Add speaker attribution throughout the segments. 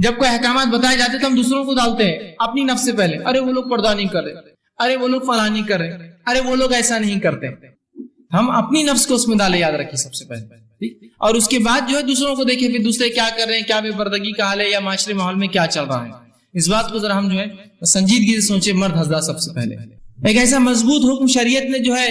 Speaker 1: جب کوئی احکامات بتائے جاتے تو ہم دوسروں کو ڈالتے ہیں اپنی نفس سے پہلے، ارے وہ لوگ پردہ نہیں کر رہے، ارے وہ لوگ فلاں نہیں کر رہے، ارے وہ لوگ ایسا نہیں کرتے. ہم اپنی نفس کو اس میں ڈالے، یاد رکھیے سب سے پہلے، اور اس کے بعد جو ہے دوسروں کو دیکھیں پھر دوسرے کیا کر رہے ہیں، کیا بے پردگی کا حال ہے یا معاشرے ماحول میں کیا چل رہا ہے. اس بات کو ذرا ہم جو ہے سنجیدگی سے سوچے. مرد حضرات سب سے پہلے ایک ایسا مضبوط حکم شریعت نے جو ہے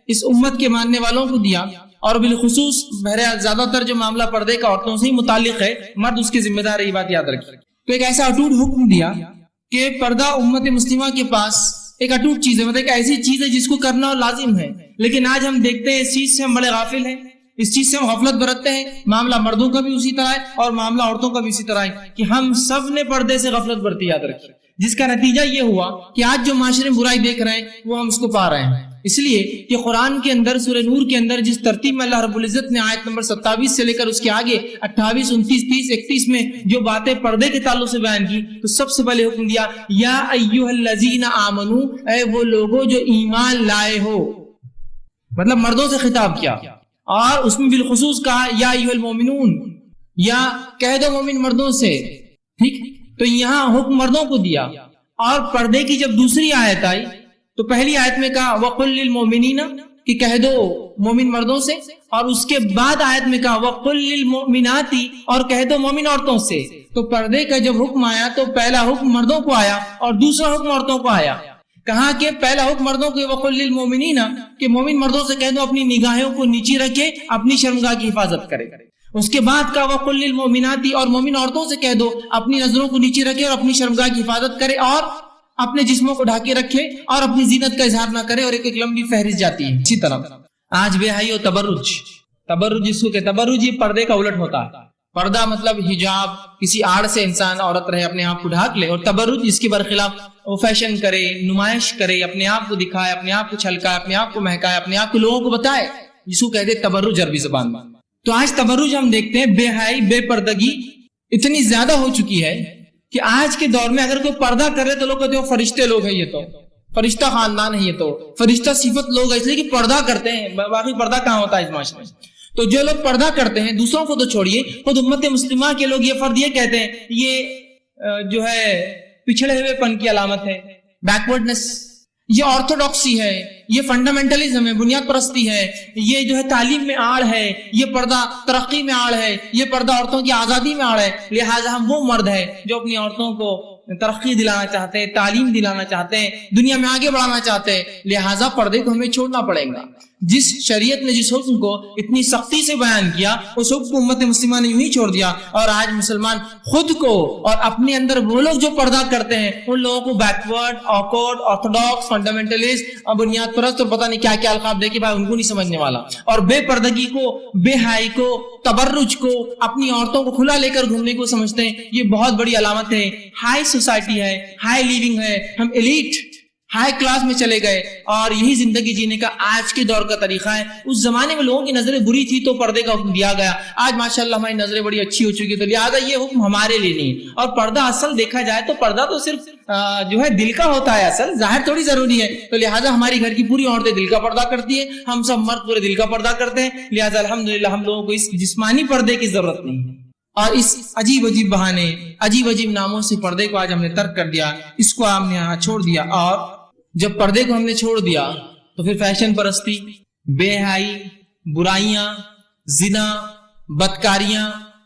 Speaker 1: اس امت کے ماننے والوں کو دیا، اور بالخصوص بہرحال زیادہ تر جو معاملہ پردے کا عورتوں سے ہی متعلق ہے، مرد اس کی ذمہ دار ہے، یہ بات یاد رکھیے. تو ایک ایسا اٹوٹ حکم دیا کہ پردہ امت مسلمہ کے پاس ایک اٹوٹ چیز ہے، مطلب ایک ایسی چیز ہے جس کو کرنا لازم ہے. لیکن آج ہم دیکھتے ہیں اس چیز سے ہم بڑے غافل ہیں، اس چیز سے ہم غفلت برتتے ہیں. معاملہ مردوں کا بھی اسی طرح ہے اور معاملہ عورتوں کا بھی اسی طرح ہے کہ ہم سب نے پردے سے غفلت برتی، یاد رکھیے. جس کا نتیجہ یہ ہوا کہ آج جو معاشرے میں برائی دیکھ رہے ہیں وہ ہم اس کو پا رہے ہیں. اس لیے کہ قرآن کے اندر سورہ نور کے اندر جس ترتیب میں اللہ رب العزت نے آیت نمبر 27 سے لے کر اس کے آگے 28, 29, 30, 31 میں جو باتیں پردے کے تعلق سے بیان کی، تو سب سے پہلے حکم دیا یا ایھا الذین آمنو، اے وہ لوگوں جو ایمان لائے ہو، مطلب مردوں سے خطاب کیا، اور اس میں بالخصوص کہا یا ایھا المؤمنون، یا کہہ دو مومن مردوں سے. ٹھیک، تو یہاں حکم مردوں کو دیا. اور پردے کی جب دوسری آیت آئی تو پہلی آیت میں کہا وَقُلْ لِلْمُؤْمِنِينَ کہ کہہ دو مومن مردوں سے، اور اس کے بعد آیت میں کہا وَقُلْ لِلْمُؤْمِنَاتِ اور کہہ دو مومن عورتوں سے. تو پردے کا جب حکم آیا تو پہلا حکم مردوں کو آیا اور دوسرا حکم عورتوں کو آیا. کہا کہ پہلا حکم مردوں کو وَقُلْ لِلْمُؤْمِنِينَ کہ مومن مردوں سے کہہ دو اپنی نگاہوں کو نیچی رکھے، اپنی شرمگاہ کی حفاظت کرے. اس کے بعد کہا وَقُلْ لِلْمُؤْمِنَاتِ اور مومن عورتوں سے کہہ دو اپنی نظروں کو نیچے رکھے اور اپنی شرمگاہ کی حفاظت کرے، اور اپنے جسموں کو ڈھانکے رکھے اور اپنی زینت کا اظہار نہ کرے. اور ایک لمبی فہرست جاتی ہے. اسی طرح آج بے حیائی و تبرج جس کو کہ تبرج یہ پردے کا الٹ ہوتا ہے. پردہ مطلب حجاب، کسی آڑ سے انسان عورت رہے، اپنے آپ کو ڈھانک لے، اور تبرج اس کے برخلاف وہ فیشن کرے، نمائش کرے، اپنے آپ کو دکھائے، اپنے آپ کو چھلکائے، اپنے آپ کو مہکائے، اپنے آپ کو لوگوں کو بتائے، جس کو کہتے تبرج عربی زبان میں. تو آج تبرج ہم دیکھتے ہیں، بے حیائی، بے پردگی اتنی زیادہ ہو چکی ہے کہ آج کے دور میں اگر کوئی پردہ کرے تو لوگ کہتے ہیں وہ فرشتے لوگ ہیں، یہ تو فرشتہ خاندان ہے، یہ تو فرشتہ صفت لوگ ہیں، اس لیے کہ پردہ کرتے ہیں. باقی پردہ کہاں ہوتا ہے اس معاشرے میں؟ تو جو لوگ پردہ کرتے ہیں، دوسروں کو تو چھوڑیے، خود امت مسلمہ کے لوگ یہ فرد یہ کہتے ہیں یہ جو ہے پچھڑے ہوئے پن کی علامت ہے، بیکورڈنس، یہ آرتھوڈاکسی ہے، یہ فنڈامنٹلزم ہے، بنیاد پرستی ہے، یہ جو ہے تعلیم میں آڑ ہے، یہ پردہ ترقی میں آڑ ہے، یہ پردہ عورتوں کی آزادی میں آڑ ہے. لہٰذا ہم وہ مرد ہیں جو اپنی عورتوں کو ترقی دلانا چاہتے ہیں، تعلیم دلانا چاہتے ہیں، دنیا میں آگے بڑھانا چاہتے ہیں، لہٰذا پردے کو ہمیں چھوڑنا پڑے گا. جس شریعت نے جس حکم کو اتنی سختی سے بیان کیا، اس حکم کو امت مسلمہ نے یوں ہی چھوڑ دیا. اور آج مسلمان خود کو اور اپنے اندر وہ لوگ جو پردہ کرتے ہیں ان لوگوں کو بیکورڈ، آکورڈ، آرتھوڈاکس، فنڈامنٹلسٹ اور بنیاد پرست اور پتہ نہیں کیا کیا القاب دے کے بھائی ان کو نہیں سمجھنے والا. اور بے پردگی کو، بے حیائی کو، تبرج کو، اپنی عورتوں کو کھلا لے کر گھومنے کو سمجھتے ہیں. یہ بہت بڑی علامت ہے. ہائی سوسائٹی ہے، ہائی لیونگ ہے، ہم ایلیٹ ہائی کلاس میں چلے گئے، اور یہی زندگی جینے کا آج کے دور کا طریقہ ہے. اس زمانے میں لوگوں کی نظریں بری تھی تو پردے کا حکم دیا گیا. آج ماشاءاللہ ہماری نظریں بڑی اچھی ہو چکی ہے، تو لہٰذا یہ حکم ہمارے لیے نہیں. اور پردہ اصل دیکھا جائے تو پردہ تو صرف جو ہے دل کا ہوتا ہے، اصل ظاہر تھوڑی ضروری ہے. تو لہٰذا ہماری گھر کی پوری عورتیں دل کا پردہ کرتی ہیں، ہم سب مرد پورے دل کا پردہ کرتے ہیں. لہٰذا الحمدللہ ہم لوگوں کو اس جسمانی پردے کی ضرورت نہیں ہے. اور اس عجیب عجیب بہانے، عجیب عجیب ناموں سے پردے کو آج ہم نے ترک کر دیا، اس کو ہم نے یہاں چھوڑ دیا. اور جب پردے کو ہم نے چھوڑ دیا تو پھر فیشن پرستی، بے حیائی، برائیاں، زنا، بدکاریاں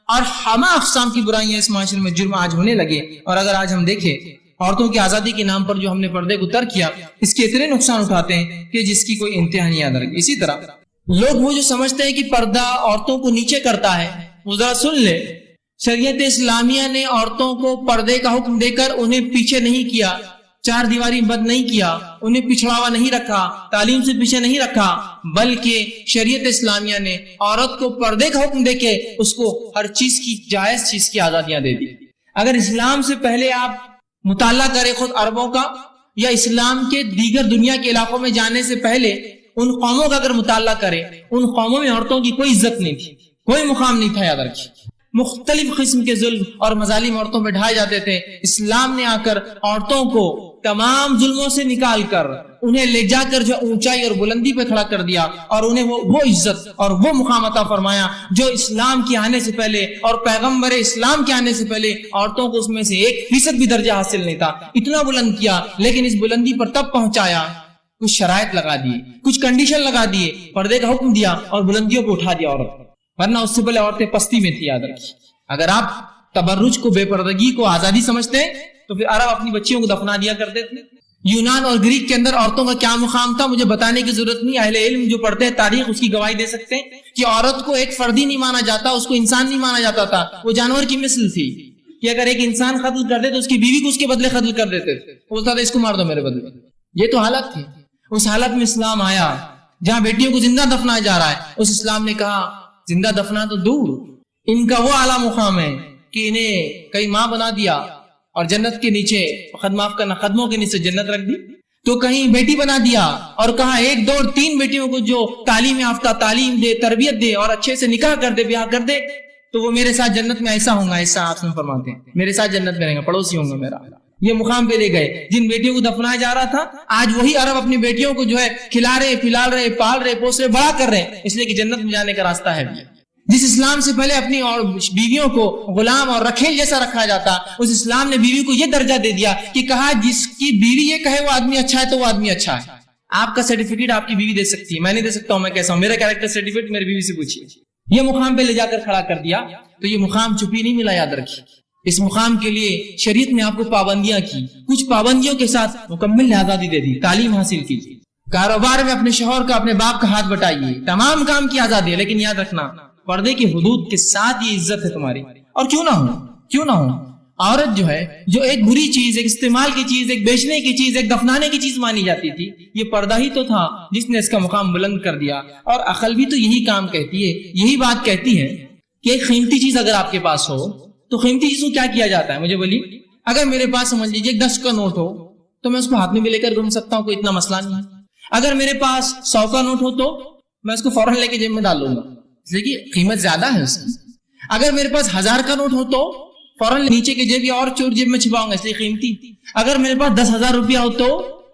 Speaker 1: اور ہمہ اقسام کی برائیاں اس معاشرے میں جرم آج ہونے لگے. اور اگر آج ہم دیکھیں عورتوں کی آزادی کے نام پر جو ہم نے پردے کو ترک کیا، اس کے اتنے نقصان اٹھاتے ہیں کہ جس کی کوئی انتہا نہیں یاد رکھے. اسی طرح لوگ وہ جو سمجھتے ہیں کہ پردہ عورتوں کو نیچے کرتا ہے، وہ ذرا سن لے. شریعت اسلامیہ نے عورتوں کو پردے کا حکم دے کر انہیں پیچھے نہیں کیا، چار دیواری بند نہیں کیا، انہیں پچھڑاوا نہیں رکھا، تعلیم سے پیچھے نہیں رکھا، بلکہ شریعت اسلامیہ نے عورت کو پردے کا حکم دے کے اس کو ہر چیز کی، جائز چیز کی آزادیاں دے دی. اگر اسلام سے پہلے آپ مطالعہ کریں خود عربوں کا، یا اسلام کے دیگر دنیا کے علاقوں میں جانے سے پہلے ان قوموں کا اگر مطالعہ کریں، ان قوموں میں عورتوں کی کوئی عزت نہیں تھی، کوئی مقام نہیں تھا. یاد رکھیے مختلف قسم کے ظلم اور مظالم عورتوں پہ ڈھائے جاتے تھے. اسلام نے آ کر عورتوں کو تمام ظلموں سے نکال کر انہیں لے جا کر جو اونچائی اور بلندی پہ کھڑا کر دیا اور انہیں وہ عزت اور وہ مقام عطا فرمایا جو اسلام کے آنے سے پہلے اور پیغمبر اسلام کے آنے سے پہلے عورتوں کو اس میں سے 1% بھی درجہ حاصل نہیں تھا. اتنا بلند کیا, لیکن اس بلندی پر تب پہنچایا کچھ شرائط لگا دیے, کچھ کنڈیشن لگا دیے, پردے کا حکم دیا اور بلندیوں کو اٹھا دیا عورت, ورنہ اس سے پہلے عورتیں پستی میں تھی. یاد رکھیے, اگر آپ تبرج کو, بے پردگی کو آزادی سمجھتے تو پھر عرب اپنی بچیوں کو دفنا دیا کرتے تھے. یونان اور گریک کے اندر عورتوں کا کیا مقام تھا مجھے بتانے کی ضرورت نہیں, اہل علم جو پڑھتے ہیں تاریخ اس کی گواہی دے سکتے ہیں کہ عورت کو ایک فردی نہیں مانا جاتا, اس کو انسان نہیں مانا جاتا تھا, وہ جانور کی مثل تھی کہ اگر ایک انسان قتل کر دے تو اس کی بیوی کو اس کے بدلے قتل کر دیتے تھے, بولتا تھا اس کو مار دو میرے بدلے. یہ تو حالت تھی. اس حالت میں اسلام آیا جہاں بیٹیوں کو زندہ دفنایا جا رہا ہے. اس اسلام نے کہا زندہ دفنا تو دور, ان کا وہ اعلیٰ مقام ہے کہ انہیں کئی ماں بنا دیا اور جنت کے نیچے, معاف کرنا, قدموں کے نیچے جنت رکھ دی, تو کہیں بیٹی بنا دیا اور کہا 1 2 اور 3 بیٹیوں کو جو تعلیم یافتہ, تعلیم دے, تربیت دے اور اچھے سے نکاح کر دے, بیاہ کر دے, تو وہ میرے ساتھ جنت میں ایسا ہوں گا, ایسا آپ سے فرماتے ہیں میرے ساتھ جنت میں رہیں گا, پڑوسی ہوں گا میرا. یہ مقام پہ لے گئے. جن بیٹیوں کو دفنایا جا رہا تھا آج وہی عرب اپنی بیٹیوں کو جو ہے کھلا رہے, پلا رہے, پال رہے, پوس رہے, بڑا کر رہے, اس لیے کہ جنت میں جانے کا راستہ ہے. جس اسلام سے پہلے اپنی اور بیویوں کو غلام اور رکھیل جیسا رکھا جاتا, اس اسلام نے بیوی کو یہ درجہ دے دیا کہ کہا جس کی بیوی یہ کہے وہ آدمی اچھا ہے تو وہ آدمی اچھا ہے. آپ کا سرٹیفکیٹ آپ کی بیوی دے سکتی ہے, میں نہیں دے سکتا ہوں, میں کیسا ہوں, میرا کیریکٹر سرٹیفکیٹ میری بیوی سے پوچھیے. یہ مقام پہ لے جا کر کھڑا کر دیا. تو یہ مقام چھپی نہیں ملا, یاد رکھیے. اس مقام کے لیے شریعت نے آپ کو پابندیاں کی, کچھ پابندیوں کے ساتھ مکمل آزادی دے دی. تعلیم حاصل کیجیے, کاروبار میں اپنے شوہر کا, اپنے باپ کا ہاتھ بٹائیے, تمام کام کی آزادی ہے, لیکن یاد رکھنا پردے کی حدود کے ساتھ یہ عزت ہے تمہاری. اور کیوں نہ ہو عورت جو ہے, جو ایک بری چیز, ایک استعمال کی چیز, ایک بیچنے کی چیز, ایک دفنانے کی چیز مانی جاتی تھی, یہ پردہ ہی تو تھا جس نے اس کا مقام بلند کر دیا. اور عقل بھی تو یہی کام کہتی ہے, یہی بات کہتی ہے کہ ایک قیمتی چیز اگر آپ کے پاس ہو تو قیمتی چیز کو کیا کیا جاتا ہے, مجھے بولیے. اگر میرے پاس سمجھ لیجیے 10 کا نوٹ ہو تو میں اس کو ہاتھ میں بھی لے کر گھوم سکتا ہوں, کوئی اتنا مسئلہ نہیں ہے. اگر میرے پاس 100 کا نوٹ ہو تو میں اس کو فوراً لے کے جیب میں ڈال لوں گا, اس لیے کہ قیمت زیادہ ہے اس کی. اگر میرے پاس 1000 کا نوٹ ہو تو فوراً نیچے کے جیب یا اور چور جیب میں چھپاؤں گا, اس لیے قیمتی. اگر میرے پاس 10,000 روپیہ ہو تو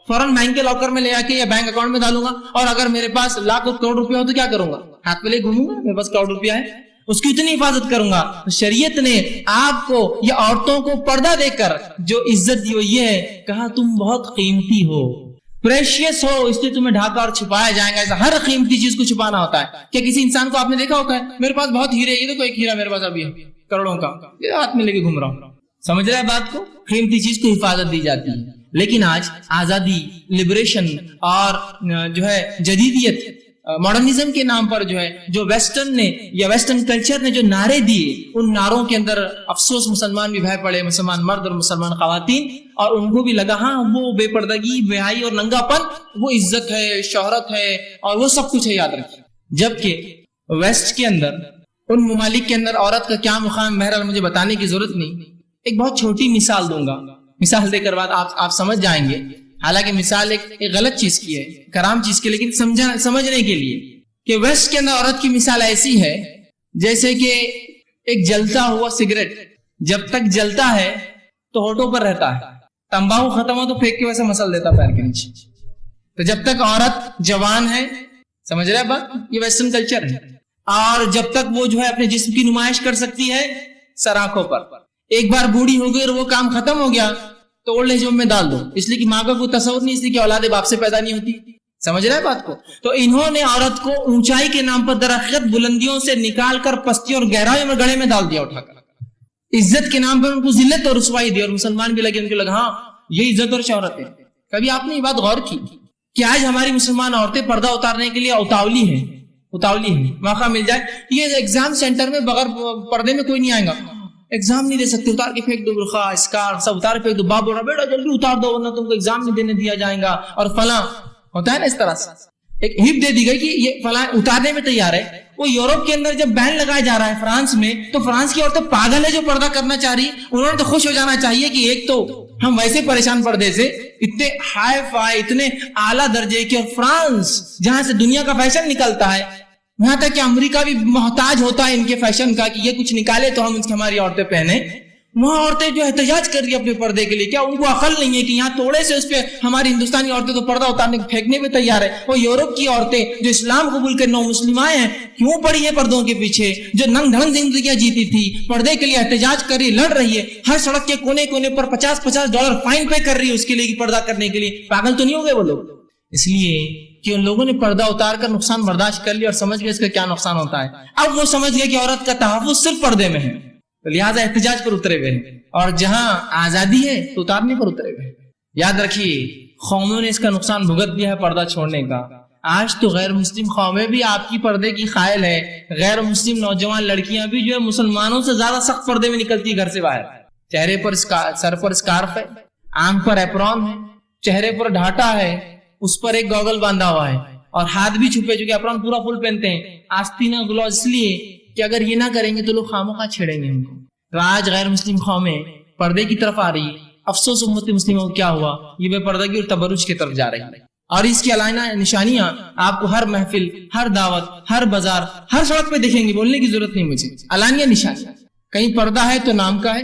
Speaker 1: فوراً بینک کے لاکر میں لے آ کے یا بینک اکاؤنٹ میں ڈالوں گا. اور اگر میرے پاس لاکھ اور کروڑ روپیہ ہو تو کیا کروں گا, ہاتھ میں لے گھوموں گا, میرے پاس کروڑ روپیہ ہے, اس کی اتنی حفاظت کروں گا. شریعت نے آپ کو یا عورتوں کو پردہ دے کر جو عزت دی وہ یہ ہے, کہا تم بہت قیمتی ہو, پریشیس ہو, اس لیے تمہیں ڈھاکا اور چھپایا جائے گا. ایسا ہر قیمتی چیز کو چھپانا ہوتا ہے. کیا کسی انسان کو آپ نے دیکھا ہوگا میرے پاس بہت ہیرے, یہ دیکھو ایک ہیرا میرے پاس ابھی کروڑوں کا, یہ ہاتھ میں لے کے گھوم رہا ہوں, سمجھ رہے ہیں بات کو. قیمتی چیز کو حفاظت دی جاتی ہے. لیکن آج آزادی, لبریشن اور جو ہے جدیدیت, ماڈرنزم کے نام پر جو ہے جو ویسٹرن نے یا ویسٹرن کلچر نے جو نعرے دیے, ان نعروں کے اندر افسوس مسلمان بھی بھائی پڑے, مسلمان مرد اور مسلمان خواتین, اور ان کو بھی لگا ہاں وہ بے پردگی, بے-حیائی اور ننگا پن وہ عزت ہے, شہرت ہے اور وہ سب کچھ ہے, یاد رکھیں. جبکہ ویسٹ کے اندر, ان ممالک کے اندر عورت کا کیا مقام, بہرحال مجھے بتانے کی ضرورت نہیں. ایک بہت چھوٹی مثال دوں گا, مثال دے کر بعد آپ سمجھ جائیں گے. حالانکہ مثال ایک غلط چیز کی ہے, کرام چیز کی, لیکن سمجھنے کے لیے کہ ویسٹ کے اندر عورت کی مثال ایسی ہے جیسے کہ ایک جلتا ہوا سگریٹ جب تک جلتا ہے تو ہونٹوں پر رہتا ہے, تمباکو ختم ہو تو پھینک کے ویسے مسل دیتا پیر کے نیچے. تو جب تک عورت جوان ہے, سمجھ رہے بات, یہ ویسٹرن کلچر ہے. اور جب تک وہ جو ہے اپنے جسم کی نمائش کر سکتی ہے سر آنکھوں پر, ایک بار بوڑھی ہو گئی اور وہ کام ختم ہو گیا تو اولڈ ایج ہوم میں ڈال دو, اس لیے کہ ماں کا کوئی تصور نہیں, اس لیے کہ اولاد باپ سے پیدا نہیں ہوتی. سمجھ رہے بات کو. تو انہوں نے عورت کو اونچائی کے نام پر درخت بلندیوں سے نکال کر پستی اور گہرائی میں گڑھے میں ڈال دیا اٹھا کر. عزت کے نام پر ان کو ذلت اور رسوائی دی, اور مسلمان بھی لگے, ان کو لگا ہاں یہ عزت اور شہرت ہے. کبھی آپ نے یہ بات غور کی کہ آج ہماری مسلمان عورتیں پردہ اتارنے کے لیے اتاولی ہیں, موقع مل جائے, یہ ایگزام سینٹر میں بغیر پردے میں کوئی نہیں آئے گا, ایگزام نہیں دے سکتے, اتار کے پھینک دو برقع, اسکارف سب اتار پھینک دو. باپ بول رہا بیٹا جلدی اتار دو ورنہ تم کو ایگزام نہیں دینے دیا جائے گا, اور فلاں ہوتا ہے نا. اس طرح سے ایک ہپ دے دی گئی کہ یہ فلاں اتارنے میں تیار ہے. وہ یورپ کے اندر جب بین لگایا جا رہا ہے فرانس میں, تو فرانس کی عورتیں پاگل ہے جو پردہ کرنا چاہ رہی, انہوں نے تو خوش ہو جانا چاہیے کہ ایک تو ہم ویسے پریشان پردے سے, اتنے ہائی فائی, اتنے اعلیٰ درجے کے, اور فرانس جہاں سے دنیا کا فیشن نکلتا ہے, یہاں تک کہ امریکہ بھی محتاج ہوتا ہے ان کے فیشن کا کہ یہ کچھ نکالے تو ہم ہماری عورتیں پہنے. وہاں عورتیں جو احتجاج کر رہی اپنے پردے کے لیے. کیا ان کو عقل نہیں ہے کہ یہاں تھوڑے سے اس پہ ہماری ہندوستانی عورتیں تو پردہ اتارنے پھینکنے پہ تیار ہے. وہ یورپ کی عورتیں جو اسلام قبول کر نو مسلمائیں ہیں کیوں پڑی ہے پردوں کے پیچھے, جو ننگ دھڑنگ زندگیاں جیتی تھی, پردے کے لیے احتجاج کر رہی, لڑ رہی ہے, ہر سڑک کے کونے کونے پر $50 فائن پے کر رہی ہے اس کے لیے کہ پردہ کرنے کے لیے. پاگل تو نہیں ہو گئے وہ لوگ؟ اس لیے کہ ان لوگوں نے پردہ اتار کر نقصان برداشت کر لیا اور سمجھ گئے اس کا کیا نقصان ہوتا ہے. اب وہ سمجھ گئے کہ عورت کا تحفظ صرف پردے میں ہے, تو لہٰذا احتجاج پر اترے ہوئے ہیں, اور جہاں آزادی ہے تو اتارنے پر اترے ہوئے ہیں. یاد رکھیے قوموں نے اس کا نقصان بھگت دیا ہے پردہ چھوڑنے کا. آج تو غیر مسلم قومیں بھی آپ کی پردے کی قائل ہے. غیر مسلم نوجوان لڑکیاں بھی جو ہے مسلمانوں سے زیادہ سخت پردے میں نکلتی ہے گھر سے باہر. چہرے پر سر پر اسکارف ہے, آنکھ پر ایپرون ہے, چہرے پر ڈھاٹا ہے, اس پر ایک گوگل باندھا ہوا ہے, اور ہاتھ بھی چھپے چکے, ایپرون پورا فل پہنتے ہیں, آستینہ گلوز, اس لیے کہ اگر یہ نہ کریں گے تو لوگ خامخواہ چھیڑیں گے ان کو. تو آج غیر مسلم قومیں پردے کی طرف آ رہی ہے. افسوس امت مسلموں کو کیا ہوا, یہ بے پردگی اور تبرج کی طرف جا رہی ہے. اور اس کی علائنہ نشانیاں آپ کو ہر محفل, ہر دعوت, ہر بازار, ہر سڑک پہ دیکھیں گے, بولنے کی ضرورت نہیں مجھے. علانیہ نشانیاں, کہیں پردہ ہے تو نام کا ہے,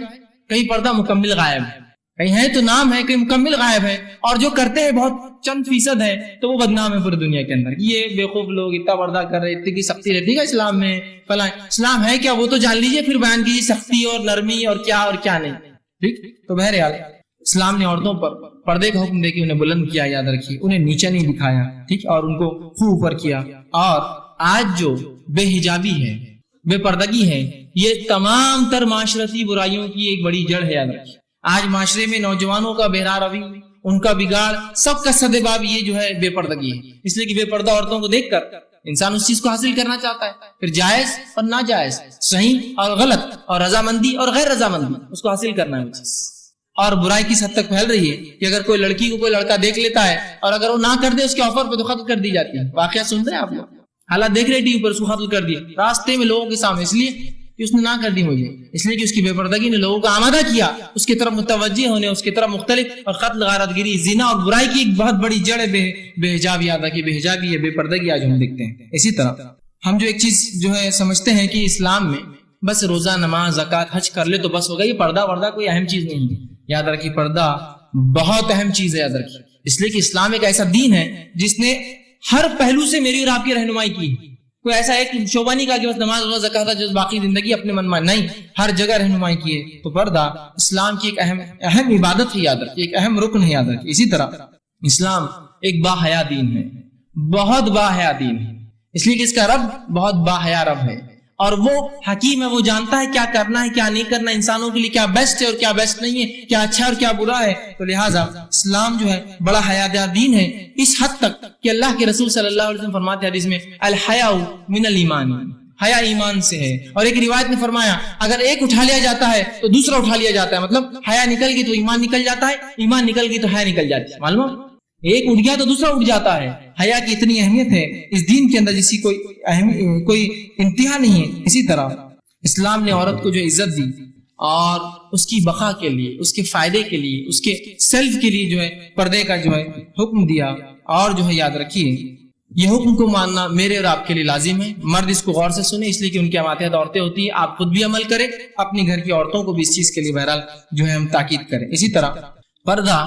Speaker 1: کہیں پردہ مکمل غائب ہے, کہیں ہے تو نام ہے, کہیں مکمل غائب ہے, اور جو کرتے ہیں بہت چند فیصد ہے تو وہ بدنام ہے پوری دنیا کے اندر. یہ بیوقوف لوگ اتنا پردہ کر رہے, اتنی کی سختی رہتی ہے اسلام میں, فلاں اسلام ہے کیا وہ تو جان لیجئے, پھر بیان کیجیے سختی اور نرمی اور کیا نہیں. ٹھیک, تو بہرحال اسلام نے عورتوں پر پردے کا حکم دے کے انہیں بلند کیا, یاد رکھیے, انہیں نیچا نہیں دکھایا, ٹھیک, اور ان کو خوب اوپر کیا. اور آج جو بے حجابی ہے, بے پردگی ہے, یہ تمام تر معاشرتی برائیوں کی ایک بڑی جڑ ہے. یاد رکھیے آج معاشرے میں نوجوانوں کا بہرا روی, ان کا بگاڑ, سب کا سدباب یہ جو ہے بے پردگی ہے. اس لیے کہ بے پردہ عورتوں کو دیکھ کر انسان اس چیز کو حاصل کرنا چاہتا ہے, پھر جائز اور ناجائز, صحیح اور غلط, اور رضامندی اور غیر رضامندی, اس کو حاصل کرنا ہے وہ چیز. اور برائی کس حد تک پھیل رہی ہے کہ اگر کوئی لڑکی کو کوئی لڑکا دیکھ لیتا ہے اور اگر وہ نہ کر دے اس کے آفر پہ تو قتل کر دی جاتی ہے. واقعہ سن رہے ہیں آپ لوگ, حالات دیکھ رہے ٹی وی پر, اس کو قتل کر دیا راستے میں لوگوں کے سامنے, اس لیے کہ اس نے نہ کر دی مجھے, اس لیے کہ اس کی بے پردگی نے لوگوں کو آمادہ کیا اس کی طرف متوجہ ہونے, اس کی طرف مختلف, اور قتل, غارت گری, زنا اور برائی کی ایک بہت بڑی جڑ ہے بے حجابی. یاد رکھیے بے حجابی ہے, بے پردگی آج ہم دیکھتے ہیں. اسی طرح ہم جو ایک چیز جو ہے سمجھتے ہیں کہ اسلام میں بس روزہ, نماز, زکات, حج کر لے تو بس ہوگا, یہ پردہ وردہ کوئی اہم چیز نہیں ہے. یاد رکھیے پردہ بہت اہم چیز ہے. یاد رکھیے اس لیے کہ اسلام ایک ایسا دین ہے جس نے ہر پہلو سے میری اور آپ کی رہنمائی کی. کوئی ایسا ایک شعبہ نہیں کہا کہ بس نماز روزہ زکات جو باقی زندگی اپنے من میں, نہیں, ہر جگہ رہنمائی کی ہے. تو پردہ اسلام کی ایک اہم عبادت ہے. یاد رکھیے ایک اہم رکن ہے. یاد رکھیے اسی طرح اسلام ایک با حیا دین ہے, بہت با حیا دین ہے, اس لیے کہ اس کا رب بہت با حیا رب ہے, اور وہ حکیم ہے, وہ جانتا ہے کیا کرنا ہے کیا نہیں کرنا, انسانوں کے لیے کیا بیسٹ ہے اور کیا بیسٹ نہیں ہے, کیا اچھا اور کیا برا ہے. تو لہٰذا اسلام جو ہے بڑا حیادار دین ہے, اس حد تک کہ اللہ کے رسول صلی اللہ علیہ وسلم فرماتے ہیں حدیث میں, الحیاء من الایمان, حیا ایمان سے ہے. اور ایک روایت میں فرمایا اگر ایک اٹھا لیا جاتا ہے تو دوسرا اٹھا لیا جاتا ہے, مطلب حیا نکل گئی تو ایمان نکل جاتا ہے, ایمان نکل گئی تو حیا نکل جاتی ہے. معلوم, ایک اٹھ گیا تو دوسرا اٹھ جاتا ہے. حیا کی اتنی اہمیت ہے اس دین کے اندر جس کی کوئی انتہا نہیں ہے. اسی طرح اسلام نے عورت کو جو عزت دی اور اس کی بقا کے لیے, اس کے فائدے کے لیے, اس کے سیلف کے لیے جو ہے پردے کا جو ہے حکم دیا. اور جو ہے یاد رکھیے یہ حکم کو ماننا میرے اور آپ کے لیے لازم ہے. مرد اس کو غور سے سنیں, اس لیے کہ ان کی ماتحت عورتیں ہوتی ہیں, آپ خود بھی عمل کریں, اپنی گھر کی عورتوں کو بھی اس چیز کے لیے بہرحال جو ہے ہم تاکید کریں. اسی طرح پردہ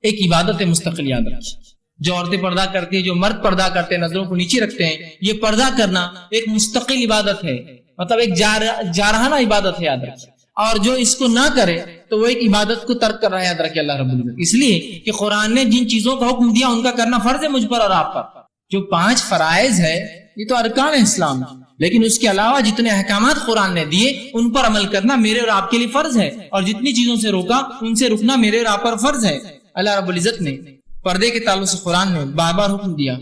Speaker 1: ایک عبادت ہے مستقل. یاد رکھیے جو عورتیں پردہ کرتی ہیں, جو مرد پردہ کرتے ہیں, نظروں کو نیچے رکھتے ہیں, یہ پردہ کرنا ایک مستقل عبادت ہے, مطلب ایک جارحانہ عبادت ہے. یاد رکھیے, اور جو اس کو نہ کرے تو وہ ایک عبادت کو ترک کر رہا ہے. یاد رکھیے اللہ رب العزت, اس لیے کہ قرآن نے جن چیزوں کا حکم دیا ان کا کرنا فرض ہے مجھ پر اور آپ پر. جو 5 فرائض ہے یہ تو ارکان ہے اسلام, لیکن اس کے علاوہ جتنے احکامات قرآن نے دیے ان پر عمل کرنا میرے اور آپ کے لیے فرض ہے, اور جتنی چیزوں سے روکا ان سے رکنا میرے اور آپ پر فرض ہے. اللہ رب العزت نے پردے کے تعلق سے قرآن نے بار بار حکم دیا.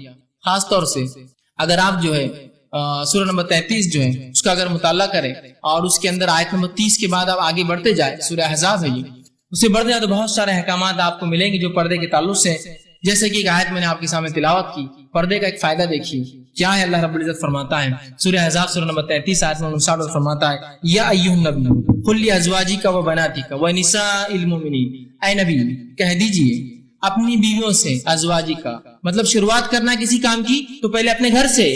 Speaker 1: خاص طور سے اگر آپ جو ہے سورہ نمبر 33 جو ہے اس کا اگر مطالعہ کریں اور اس کے اندر آیت نمبر 30 کے بعد آپ آگے بڑھتے جائیں, سورہ احزاب ہے یہ, اسے بڑھتے جائیں تو بہت سارے احکامات آپ کو ملیں گے جو پردے کے تعلق سے. جیسے کہ ایک آیت میں نے آپ کے سامنے تلاوت کی, پردے کا ایک فائدہ دیکھیے کیا ہے. اللہ رب العزت فرماتا ہے سورہ احزاب سورہ نمبر 33 آیت نمبر 59 فرماتا ہے, یا ایھا النبی قل لازواجک و بناتک و نساء المؤمنین, اے نبی کہہ دیجئے اپنی بیویوں سے, ازواجی کا مطلب شروعات کرنا کسی کام کی تو پہلے اپنے گھر سے,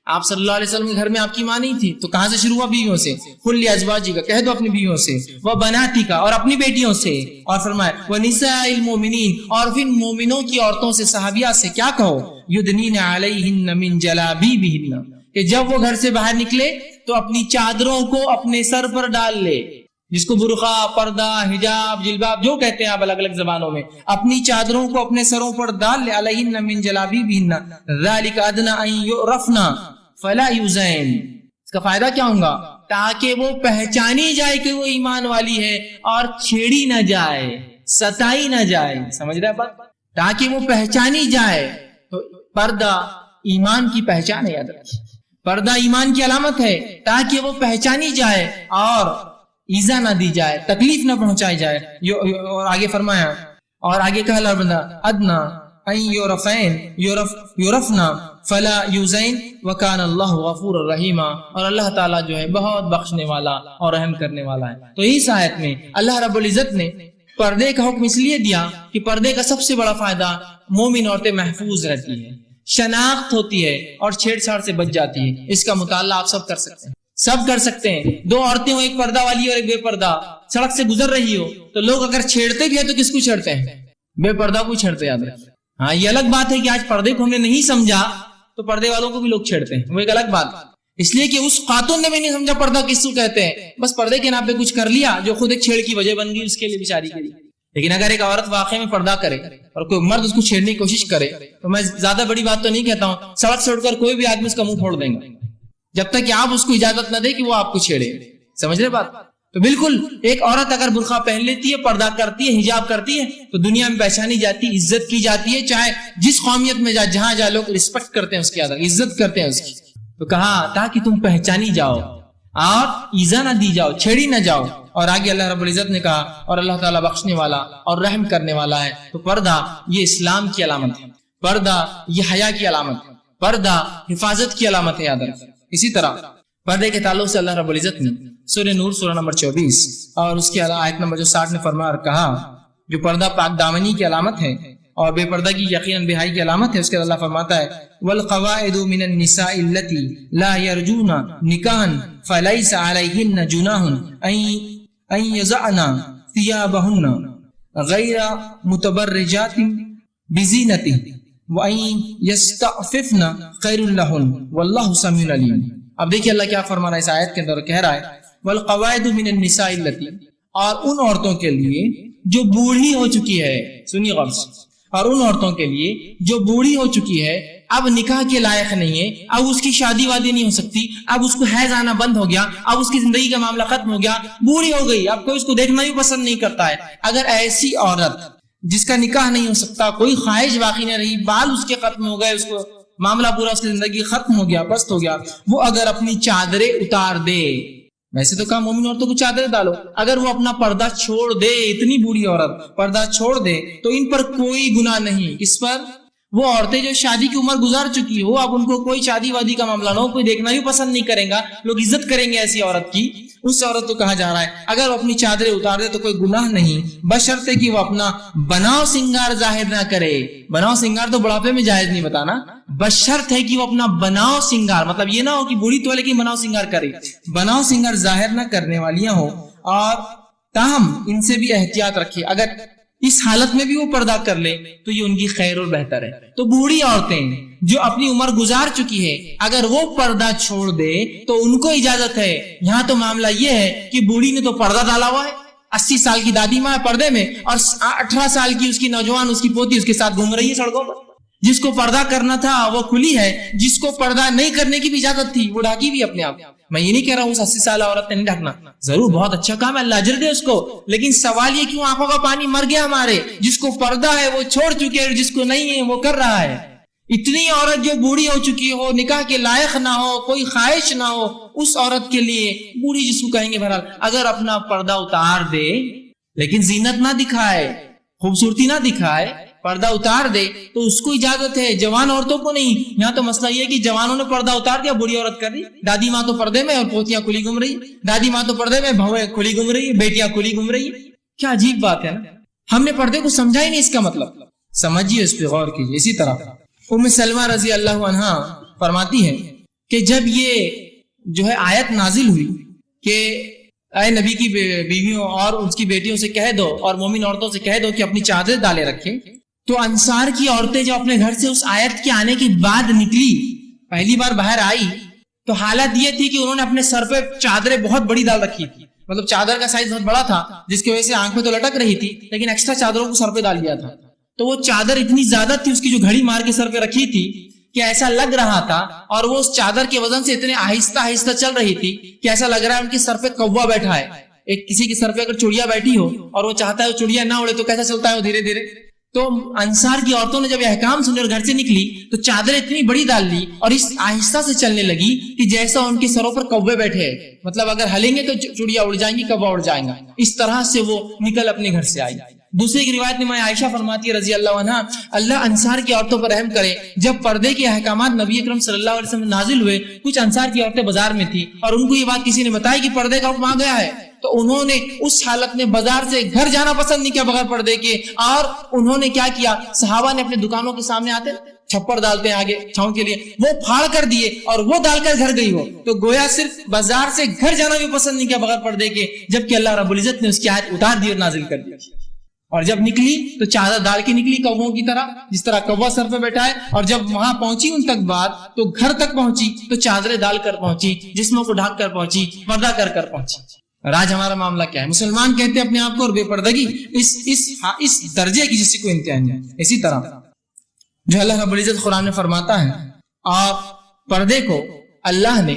Speaker 1: آپ صلی اللہ علیہ وسلم کے گھر میں آپ کی ماں نہیں تھی تو کہاں سے شروع ہوا؟ بیویوں سے. قل لازواجک، کہہ دو اپنی بیویوں سے، وبناتک، اور اپنی بیٹیوں سے، اور فرمایا ونساء المؤمنین، اور پھر مومنوں کی عورتوں سے، صحابیات سے کیا کہو؟ یدنین علیہن من جلابیبہن، کہ جب وہ گھر سے باہر نکلے تو اپنی چادروں کو اپنے سر پر ڈال لے، جس کو برقع، پردہ، حجاب، جلباب جو کہتے ہیں آپ الگ الگ زبانوں میں، اپنی چادروں کو اپنے سروں پر ڈال لے. علیہن من جلابیبہن ذالک ادنی ان یعرفن فلا یؤذین. اس کا فائدہ کیا ہوگا؟ تاکہ وہ پہچانی جائے کہ وہ ایمان والی ہے اور چھیڑی نہ جائے، ستائی نہ جائے. سمجھ رہے بات؟ تاکہ وہ پہچانی جائے. تو پردہ ایمان کی پہچان ہے، یاد رکھیے. پردہ ایمان کی علامت ہے تاکہ وہ پہچانی جائے اور ایذا نہ دی جائے، تکلیف نہ پہنچائی جائے. اور آگے فرمایا، اور آگے کہا اللہ بندہ ادنا ان یعرفن فلا یؤذین وکان اللہ غفور الرحیم. اور اللہ تعالیٰ جو ہے بہت بخشنے والا اور رحم کرنے والا ہے. تو اس آیت میں اللہ رب العزت نے پردے کا حکم اس لیے دیا کہ پردے کا سب سے بڑا فائدہ مومن عورتیں محفوظ رہتی ہیں، شناخت ہوتی ہے اور چھیڑ چھاڑ سے بچ جاتی ہے. اس کا مطالعہ آپ سب کر سکتے ہیں، سب کر سکتے ہیں. دو عورتیں ہوں، ایک پردہ والی اور ایک بے پردہ، سڑک سے گزر رہی ہو تو لوگ اگر چھیڑتے بھی ہیں تو کس کو چھیڑتے ہیں؟ بے پردہ کو چھیڑتے. یاد رکھیں. ہاں یہ الگ بات ہے کہ آج پردے کو ہم نے نہیں سمجھا تو پردے والوں کو بھی لوگ چھیڑتے ہیں، وہ ایک الگ بات. اس لیے کہ اس خاتون نے بھی نہیں سمجھا پردہ کس کو کہتے ہیں، بس پردے کے نام پہ کچھ کر لیا جو خود ایک چھیڑ کی وجہ بن گئی اس کے لیے بیچاری کے لیے. لیکن اگر ایک عورت واقعی میں پردہ کرے اور کوئی مرد اس کو چھیڑنے کی کوشش کرے تو میں زیادہ بڑی بات تو نہیں کہتا ہوں، سڑک سے اٹھ کر کوئی بھی آدمی اس کا منہ پھوڑ دیں گا جب تک کہ آپ اس کو اجازت نہ دے کہ وہ آپ کو چھیڑے. سمجھ رہے بات؟ تو بالکل ایک عورت اگر برقع پہن لیتی ہے، پردہ کرتی ہے، حجاب کرتی ہے تو دنیا میں پہچانی جاتی ہے، عزت کی جاتی ہے. چاہے جس قومیت میں جہاں جہاں لوگ رسپیکٹ کرتے ہیں اس کی، عزت کرتے ہیں اس کی. تو کہا تاکہ تم پہچانی جاؤ اور ایذا نہ دی جاؤ، چھیڑی نہ جاؤ. اور آگے اللہ رب العزت نے کہا اور اللہ تعالیٰ بخشنے والا اور رحم کرنے والا ہے. تو پردہ یہ اسلام کی علامت ہے، پردہ یہ حیا کی علامت ہے، پردہ حفاظت کی علامت ہے. یاد رکھیں. اسی طرح پردے کے تعلق سے اللہ رب العزت نے سورہ نور سورہ نمبر 24 اور اس کی آیت نمبر 60 نے فرمایا اور کہا جو پردہ پاک دامنی کی علامت ہے اور بے پردہ کی یقیناً بے-حیائی کی علامت ہے. اس کے اللہ فرماتا ہے والقواعد من النساء اللتی لا يرجون نکاحا فلیس علیہن جناح ان یضعن ثیابہن غیر متبرجات بزینۃ وان یستعففن خیر لہن واللہ سمیع علیم. اب دیکھیے اللہ کیا فرما رہا ہے اس آیت کے اندر. کہہ رہا ہے والقواعد من النساء اللتی، اور ان عورتوں کے لیے جو بوڑھی ہو چکی ہے، سنی غور سے، اور ان عورتوں کے لیے جو بوڑھی ہو چکی ہے، اب نکاح کے لائق نہیں ہے، اب اس کی شادی وادی نہیں ہو سکتی، اب اس کو حیض آنا بند ہو گیا، اب اس کی زندگی کا معاملہ ختم ہو گیا، بوڑھی ہو گئی، اب کوئی اس کو دیکھنا بھی پسند نہیں کرتا ہے. اگر ایسی عورت جس کا نکاح نہیں ہو سکتا، کوئی خواہش باقی نہ رہی، بال اس کے ختم ہو گئے، اس کو معاملہ پورا، اس کی زندگی ختم ہو گیا، پست ہو گیا، وہ اگر اپنی چادریں اتار دے، ویسے تو کہا مومن عورتوں کو چادریں ڈالو، اگر وہ اپنا پردہ چھوڑ دے، اتنی بوڑھی عورت پردہ چھوڑ دے تو ان پر کوئی گناہ نہیں. کس پر؟ وہ عورتیں جو شادی کی عمر گزار چکی ہو، اب ان کو کوئی شادی وادی کا معاملہ نہ ہو، کوئی دیکھنا بھی پسند نہیں کرے گا، لوگ عزت کریں گے ایسی عورت کی، اس عورت کو کہا جا رہا ہے اگر وہ اپنی چادریں اتار دے تو کوئی گناہ نہیں، بشرطے کہ وہ اپنا بناؤ سنگار ظاہر نہ کرے. بناؤ سنگار تو بڑھاپے میں جائز نہیں بتانا، بشرط ہے کہ وہ اپنا بناؤ سنگار، مطلب یہ نہ ہو کہ بوڑھی تو ہے لیکن بناؤ سنگار کرے، بناؤ سنگار ظاہر نہ کرنے والیاں ہو، اور تاہم ان سے بھی احتیاط رکھے. اگر اس حالت میں بھی وہ پردہ کر لے تو یہ ان کی خیر اور بہتر ہے. تو بوڑھی عورتیں جو اپنی عمر گزار چکی ہے اگر وہ پردہ چھوڑ دے تو ان کو اجازت ہے. یہاں تو معاملہ یہ ہے کہ بوڑھی نے تو پردہ ڈالا ہوا ہے، 80 سال کی دادی ماں ہے پردے میں، اور 18 سال کی اس کی نوجوان، اس کی پوتی اس کے ساتھ گھوم رہی ہے سڑکوں پر. جس کو پردہ کرنا تھا وہ کھلی ہے، جس کو پردہ نہیں کرنے کی بھی اجازت تھی وہ ڈھاکی بھی اپنے آپ. میں یہ نہیں کہہ رہا ہوں اس 80 سالہ عورت نے نہیں ڈھکنا، ضرور بہت اچھا کام ہے، اللہ اجر دے اس کو، لیکن سوال یہ کیوں آنکھوں کا پانی مر گیا ہمارے. جس کو پردہ ہے وہ چھوڑ چکے ہیں، جس کو نہیں ہے وہ کر رہا ہے. اتنی عورت جو بوڑھی ہو چکی ہو، نکاح کے لائق نہ ہو، کوئی خواہش نہ ہو، اس عورت کے لیے بوڑھی جس کو کہیں گے بہرحال، اگر اپنا پردہ اتار دے لیکن زینت نہ دکھائے، خوبصورتی نہ دکھائے، پردہ اتار دے تو اس کو اجازت ہے، جوان عورتوں کو نہیں. یہاں تو مسئلہ یہ کہ جوانوں نے پردہ اتار دیا، بوڑھی عورت کر رہی، دادی ماں تو پردے میں اور پوتیاں کھلی گھوم رہی، دادی ماں تو پردے میں، بہویں کھلی گھوم رہی، بیٹیاں کھلی گھوم رہی. کیا عجیب بات ہے نا، ہم نے پردے کو سمجھا ہی نہیں اس کا مطلب. سمجھیے، اس پہ غور کیجیے. اسی طرح ام سلمہ رضی اللہ عنہا فرماتی ہے کہ جب یہ جو ہے آیت نازل ہوئی کہ اے نبی کی بیویوں اور اس کی بیٹیوں سے کہہ دو اور مومن عورتوں سے کہہ دو کہ اپنی چادر ڈالے رکھیں، تو انصار کی عورتیں جو اپنے گھر سے اس آیت کے آنے کے بعد نکلی، پہلی بار باہر آئی، تو حالت یہ تھی کہ انہوں نے اپنے سر پہ چادریں بہت بڑی ڈال رکھی تھی، مطلب چادر کا سائز بہت بڑا تھا جس کی وجہ سے آنکھ میں تو لٹک رہی تھی، لیکن ایکسٹرا چادروں کو سر پہ ڈال دیا تھا. تو وہ چادر اتنی زیادہ تھی، اس کی جو گھڑی مار کے سر پہ رکھی تھی کہ ایسا لگ رہا تھا، اور وہ اس چادر کے وزن سے اتنے آہستہ آہستہ چل رہی تھی کہ ایسا لگ رہا ہے ان کے سر پہ کوا بیٹھا ہے. ایک کسی کے سر پہ اگر چڑیا بیٹھی ہو اور وہ چاہتا ہے وہ چڑیا نہ اڑے تو کیسا چلتا ہے وہ دھیرے دھیرے. تو انصار کی عورتوں نے جب احکام سنے اور گھر سے نکلی تو چادر اتنی بڑی ڈال لی اور اس آہستہ سے چلنے لگی کہ جیسا ان کے سروں پر کوے بیٹھے ہیں، مطلب اگر ہلیں گے تو چڑیا اڑ جائیں گی، کوا اڑ جائیں گا. اس طرح سے وہ نکل اپنے گھر سے آئی. دوسری کی روایت میں عائشہ فرماتی ہے رضی اللہ عنہ، اللہ انصار کی عورتوں پر رحم کرے، جب پردے کے احکامات نبی اکرم صلی اللہ علیہ وسلم نازل ہوئے، کچھ انصار کی عورتیں بازار میں تھی اور ان کو یہ بات کسی نے بتائی کہ پردے کا حکم آ گیا ہے، تو انہوں نے اس حالت میں بازار سے گھر جانا پسند نہیں کیا بغیر پردے کے، اور انہوں نے کیا کیا، صحابہ نے اپنے دکانوں کے سامنے آتے چھپر ڈالتے ہیں آگے چھاؤں کے لیے، وہ پھاڑ کر دیے اور وہ ڈال کر گھر گئی. ہو تو گویا صرف بازار سے گھر جانا بھی پسند نہیں کیا بغیر پردے کے، جبکہ اللہ رب العزت نے اس کی آیت اتار دی اور نازل کر دی. اور جب نکلی تو چادر ڈال کے نکلی کووں کی طرح، جس طرح کوا سر پہ بیٹھا ہے، اور جب وہاں پہنچی ان تک بات تو گھر تک پہنچی تو چادریں ڈال کر پہنچی، جسموں کو ڈھک کر پہنچی، پردہ کر کر پہنچی. اور آج ہمارا معاملہ کیا ہے؟ مسلمان کہتے ہیں اپنے آپ کو اور بے پردگی اس درجے کی جس کو انتہا ہے. اسی طرح جو اللہ رب العزت قرآن میں فرماتا ہے، اور پردے کو اللہ نے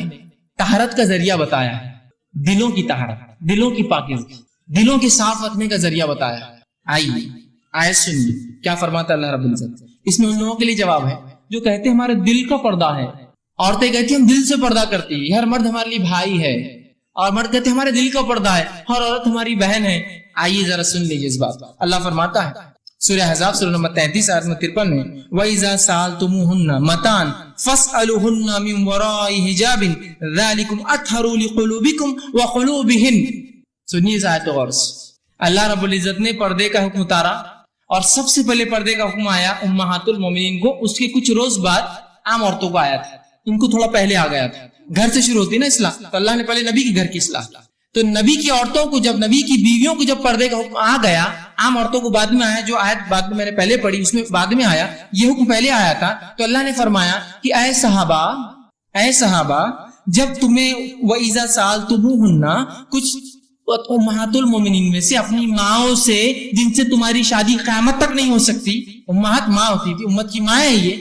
Speaker 1: طہارت کا ذریعہ بتایا ہے، دلوں کی طہارت، دلوں کی پاکیزگی، دلوں کے صاف رکھنے کا ذریعہ بتایا ہے. آئیے آیت سنیے کیا فرماتا ہے اللہ رب العزت. اس میں ان لوگوں کے لیے جواب ہے جو کہتے ہیں ہمارے دل کا پردہ ہے. عورتیں کہتی ہیں ہم دل سے پردہ کرتی ہیں، ہر مرد ہمارے لیے بھائی ہے، اور مرد کہتے ہیں ہمارے دل کا پردہ ہے، ہر عورت ہماری بہن ہے. آئیے ذرا سن لیجیے اس بات. اللہ فرماتا ہے سورہ احزاب سورہ نمبر 33 آیت نمبر 53 میں، وَإِذَا سَأَلْتُمُوهُنَّ مَتَاعًا فَاسْأَلُوهُنَّ مِنْ وَرَاءِ حِجَابٍ ذَلِكُمْ أَطْهَرُ لِقُلُوبِكُمْ وَقُلُوبِهِنْ. سنیے اس آیت کو غور سے. اللہ رب العزت نے پردے کا حکم اتارا، اور سب سے پہلے پردے کا حکم آیا امہات المومنین کو، اس کے کچھ روز بعد عام عورتوں کو آیا تھا، ان کو تھوڑا پہلے آ گیا تھا. گھر سے شروع ہوتی نا اصلاح، تو اللہ نے پہلے نبی کے گھر کی اصلاح کی. تو نبی کی عورتوں کو، جب نبی کی بیویوں کو جب پردے کا حکم آ گیا، عام عورتوں کو بعد میں آیا. جو آیت بعد میں نے پہلے پڑھی اس میں بعد میں آیا، یہ حکم پہلے آیا تھا. تو اللہ نے فرمایا کہ اے صحابہ جب تمہیں وَإِذَا سَأَلْتُمُوهُنَّ کچھ امہات المومنین میں سے اپنی ماؤں سے جن سے تمہاری شادی قیامت تک نہیں ہو سکتی، امہات ماں ہوتی تھی، امت کی ماں ہے یہ،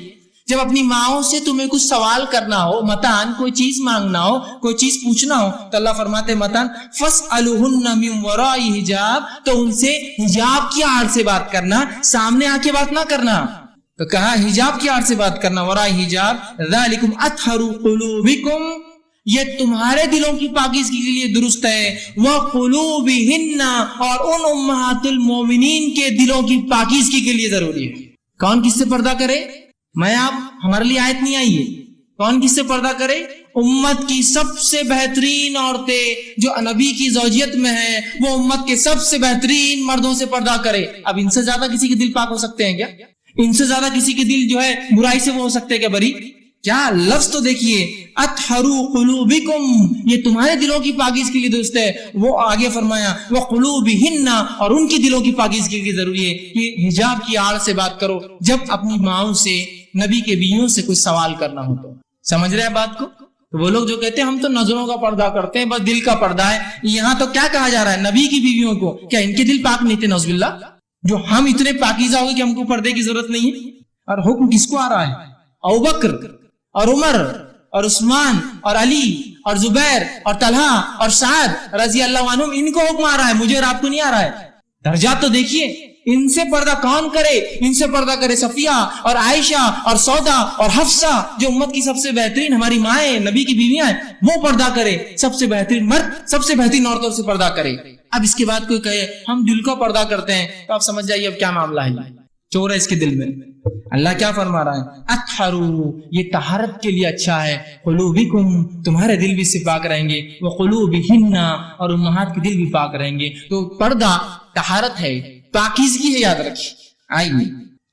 Speaker 1: جب اپنی ماؤں سے تمہیں کچھ سوال کرنا ہو، متان کوئی چیز مانگنا ہو، کوئی چیز پوچھنا ہو، تو اللہ فرماتے متان فَاسْأَلُوهُنَّ مِنْ وَرَاءِ حِجَابٍ، تو ان سے حجاب کی آڑ سے بات کرنا، سامنے آ کے بات نہ کرنا. تو کہا حجاب کی آڑ سے بات کرنا، وَرَاءِ حِجَابٍ ذَلِكُمْ أَطْهَرُ قُلُوبِكُمْ، یہ تمہارے دلوں کی پاکیزگی کے لیے درست ہے. وَقُلُوبِهِنَّ، اور ان امہات المومنین کے دلوں کی پاکیزگی کے لیے ضروری ہے. کون کس سے پردہ کرے؟ میں آپ، ہمارے لیے آیت نہیں آئی ہے. کون کس سے پردہ کرے؟ امت کی سب سے بہترین عورتیں جو نبی کی زوجیت میں ہیں، وہ امت کے سب سے بہترین مردوں سے پردہ کرے. اب ان سے زیادہ کسی کے دل پاک ہو سکتے ہیں کیا؟ ان سے زیادہ کسی کے دل جو ہے برائی سے وہ ہو سکتے ہیں کیا بری؟ کیا لفظ تو دیکھیے، اطہروا قلوبکم، یہ تمہارے دلوں کی پاکیزگی کے لیے درست ہے. وہ آگے فرمایا وقلوبہن، اور ان کی دلوں کی پاکیزگی کے لیے ضروری ہے کہ حجاب کی آڑ سے بات کرو جب اپنی ماؤں سے، نبی کے بیویوں سے کوئی سوال کرنا ہو. تو سمجھ رہے ہیں بات کو؟ تو وہ لوگ جو کہتے ہیں ہم تو نظروں کا پردہ کرتے ہیں، بس دل کا پردہ ہے، یہاں تو کیا کہا جا رہا ہے نبی کی بیویوں کو؟ کیا ان کے دل پاک نہیں تھے نعوذ باللہ؟ جو ہم اتنے پاکیزہ ہو گئے کہ ہم کو پردے کی ضرورت نہیں ہے. اور حکم کس کو آ رہا ہے؟ ابوبکر اور عمر اور عثمان اور علی اور زبیر اور طلحہ اور سعد رضی اللہ عنہم، ان کو حکم آ رہا ہے، مجھے اور آپ کو نہیں آ رہا ہے. درجات تو دیکھیے، ان سے پردہ کون کرے؟ ان سے پردہ کرے صفیہ اور عائشہ اور سودا اور حفصہ، جو امت کی سب سے بہترین ہماری مائیں، نبی کی بیویاں ہیں، وہ پردہ کرے. سب سے بہترین مرد سب سے بہترین عورتوں سے پردہ کرے. اب اس کے بعد کوئی کہے ہم دل کا پردہ کرتے ہیں، تو آپ سمجھ جائیے اب کیا معاملہ ہے، چور ہے اس کے دل میں. اللہ کیا فرما رہا ہے؟ اطہروا، یہ طہارت کے لیے اچھا ہے. قلوبکم، تمہارے دل بھی اس سے پاک رہیں گے. وقلوبہن، اور امہات کے دل بھی پاک رہیں گے. تو پردہ طہارت ہے، پاکیزگی ہے، یاد رکھیے. آئیے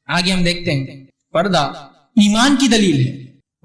Speaker 1: آگے ہم دیکھتے ہیں. پردہ ایمان کی دلیل ہے.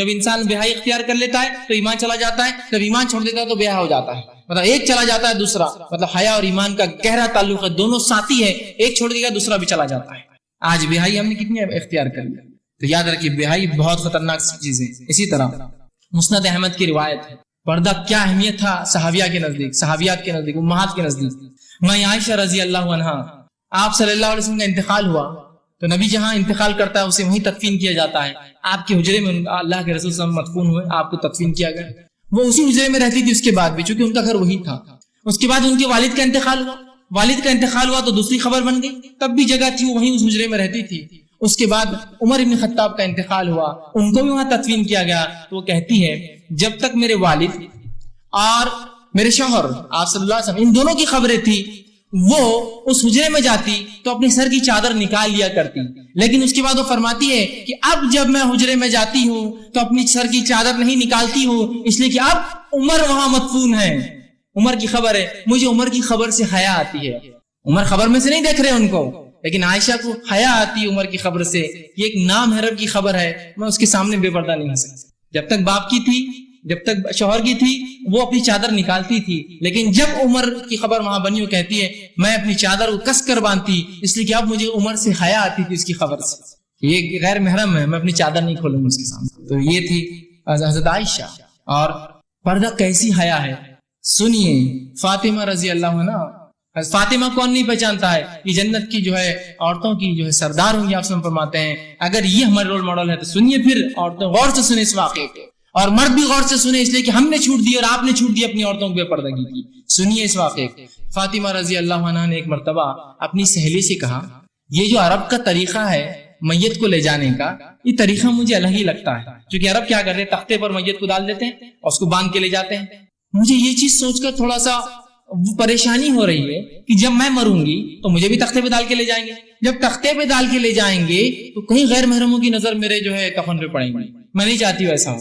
Speaker 1: جب انسان بیاہی اختیار کر لیتا ہے تو ایمان چلا جاتا ہے، جب ایمان چھوڑ دیتا ہے تو بیاہ ہو جاتا ہے. مطلب ایک چلا جاتا ہے دوسرا، مطلب حیا اور ایمان کا گہرا تعلق ہے، دونوں ساتھی ہے، ایک چھوڑ دے گا دوسرا بھی چلا جاتا ہے. آج بیاہی ہم نے کتنی اختیار کر لیا، تو یاد رکھیے بیاہی بہت خطرناک چیز ہے. اسی طرح مسند احمد کی روایت ہے، پردہ کیا اہمیت تھا صحابیہ کے نزدیک، صحابیات کے نزدیک، امہات کے نزدیک. میں عائشہ رضی اللہ عنہا، آپ صلی اللہ علیہ وسلم کا انتقال ہوا تو نبی جہاں انتقال کرتا ہے اسے وہیں تدفین کیا جاتا ہے. آپ کے حجرے میں اللہ کے رسول صلی اللہ علیہ وسلم مدفون ہوئے، آپ کو تدفین کیا گیا. وہ اسی حجرے میں رہتی تھی اس کے بعد بھی، چونکہ ان کا گھر وہی تھا. اس کے بعد ان کے والد کا انتقال ہوا، والد کا انتقال ہوا تو دوسری خبر بن گئی، تب بھی جگہ تھی، وہ وہیں اس حجرے میں رہتی تھی. اس کے بعد عمر ابن خطاب کا انتقال ہوا، ان کو بھی وہاں تدفین کیا گیا. تو وہ کہتی ہے جب تک میرے والد اور میرے شوہر آپ صلی اللہ علیہ وسلم ان دونوں کی خبریں تھی، وہ اس حجرے میں جاتی تو اپنی سر کی چادر نکال لیا کرتی. لیکن اس کے بعد وہ فرماتی ہے کہ اب جب میں حجرے میں جاتی ہوں تو اپنی سر کی چادر نہیں نکالتی ہوں، اس لیے کہ اب عمر وہاں مدفون ہے، عمر کی خبر ہے. مجھے عمر کی خبر سے حیا آتی ہے. عمر خبر میں سے نہیں دیکھ رہے ان کو، لیکن عائشہ کو حیا آتی عمر کی خبر سے. یہ ایک نامحرم کی خبر ہے، میں اس کے سامنے بے پردہ نہیں ہو سکتی. جب تک باپ کی تھی، جب تک شوہر کی تھی، وہ اپنی چادر نکالتی تھی. لیکن جب عمر کی خبر وہاں بنی، وہ کہتی ہے میں اپنی چادر کو کس کر باندھتی، اس لیے کہ اب مجھے عمر سے حیا آتی تھی اس کی خبر سے. یہ غیر محرم ہے، میں اپنی چادر نہیں کھولوں گا اس کے سامنے. تو یہ تھی حضرت عائشہ. اور پردہ کیسی حیا ہے سنیے. فاطمہ رضی اللہ عنہ، فاطمہ کون نہیں پہچانتا ہے، یہ جنت کی جو ہے عورتوں کی جو ہے سردار ہوں گی، آپ سن فرماتے ہیں. اگر یہ ہمارے رول ماڈل ہے تو سنیے، پھر عورتیں غور سے سنیں اس واقعے کو، اور مرد بھی غور سے سنیں، اس لیے کہ ہم نے چھوٹ دی اور آپ نے چھوٹ دی اپنی عورتوں کو بے پردگی کی. سنیے اس واقعے کو. فاطمہ رضی اللہ عنہ نے ایک مرتبہ اپنی سہیلی سے کہا، یہ جو عرب کا طریقہ ہے میت کو لے جانے کا، یہ طریقہ مجھے الگ ہی لگتا ہے. کیونکہ عرب کیا کرتے ہیں، تختے پر میت کو ڈال دیتے ہیں اور اس کو باندھ کے لے جاتے ہیں. مجھے یہ چیز سوچ کر تھوڑا سا پریشانی ہو رہی ہے کہ جب میں مروں گی تو مجھے بھی تختے پہ ڈال کے لے جائیں گے. جب تختے پہ ڈال کے لے جائیں گے تو کہیں غیر محرموں کی نظر میرے جو ہے کفن پہ پڑیں گی. میں نہیں چاہتی ویسا ہو.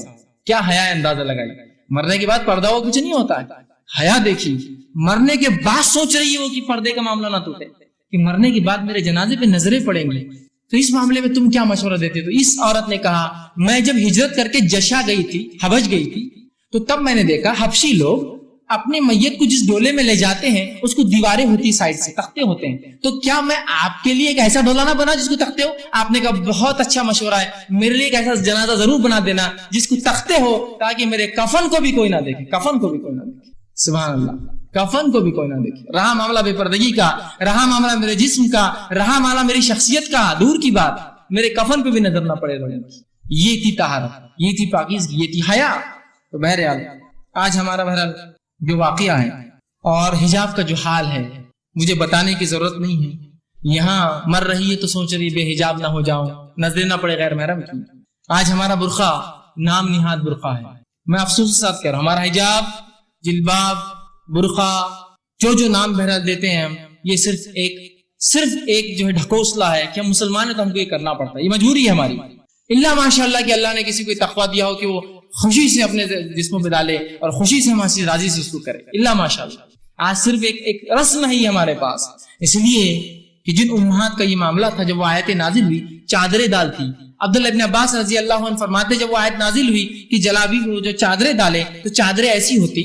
Speaker 1: کیا حیا ہے، اندازہ لگائی. مرنے کے بعد پردہ وہ کچھ نہیں ہوتا ہے. حیا دیکھیے، مرنے کے بعد سوچ رہی ہے وہ کہ پردے کا معاملہ نہ ٹوٹے، کہ مرنے کے بعد میرے جنازے پہ نظریں پڑیں گی، تو اس معاملے میں تم کیا مشورہ دیتے. تو اس عورت نے کہا، میں جب ہجرت کر کے جشا گئی تھی، حبش گئی تھی، تو تب میں نے دیکھا حبشی لوگ اپنے میت کو جس ڈولے میں لے جاتے ہیں اس کو دیواریں ہوتی سائڈ سے، تختے ہوتے ہیں. تو کیا میں آپ کے لیے ایک ایسا ڈولا نہ بنا جس کو تختے ہو؟ آپ نے کہا بہت اچھا مشورہ ہے، میرے لیے ایک ایسا جنازہ ضرور بنا دینا جس کو تختے ہو، تاکہ میرے کفن کو بھی کوئی نہ دیکھے، کفن کو بھی کوئی نہ دیکھے. سبحان اللہ، کفن کو بھی کوئی نہ دیکھے. رہا معاملہ بے پردگی کا، رہا معاملہ میرے جسم کا، رہا معاملہ میری شخصیت کا، دور کی بات، میرے کفن پہ بھی نظر نہ پڑے. یہ تھی طہارت، یہ تھی پاکیزگی، یہ تھی حیا. تو بہرحال آج ہمارا بہرحال جو واقعہ ہے اور حجاب کا جو حال ہے، مجھے بتانے کی ضرورت نہیں ہے. یہاں مر رہی ہے تو سوچ رہی بے حجاب نہ ہو جاؤں، نظر نہ پڑے غیر محرم کی. آج ہمارا برقع نام نہاد برقع ہے. میں افسوس کے ساتھ کہہ رہا ہوں، ہمارا حجاب، جلباب، برقع، جو نام بہرحال دیتے ہیں ہم، یہ صرف ایک جو ہے ڈھکوسلا ہے کہ ہم مسلمان ہیں تو ہم کو یہ کرنا پڑتا ہے، یہ مجبوری ہے ہماری. اللہ ماشاء اللہ کہ اللہ نے کسی کو تقویٰ دیا ہو کہ وہ خوشی سے اپنے جسموں پہ ڈالے اور خوشی سے ہماری راضی سے اس کو کرے. اللہ ماشاء اللہ. آج صرف ایک رسم ہے ہمارے پاس. اس لیے کہ جن امہات کا یہ معاملہ تھا، جب وہ آیت نازل ہوئی چادریں ڈالتی. عبداللہ ابن عباس رضی اللہ عنہ فرماتے جب وہ آیت نازل ہوئی کہ جلابی کو جو چادریں ڈالے تو چادریں ایسی ہوتی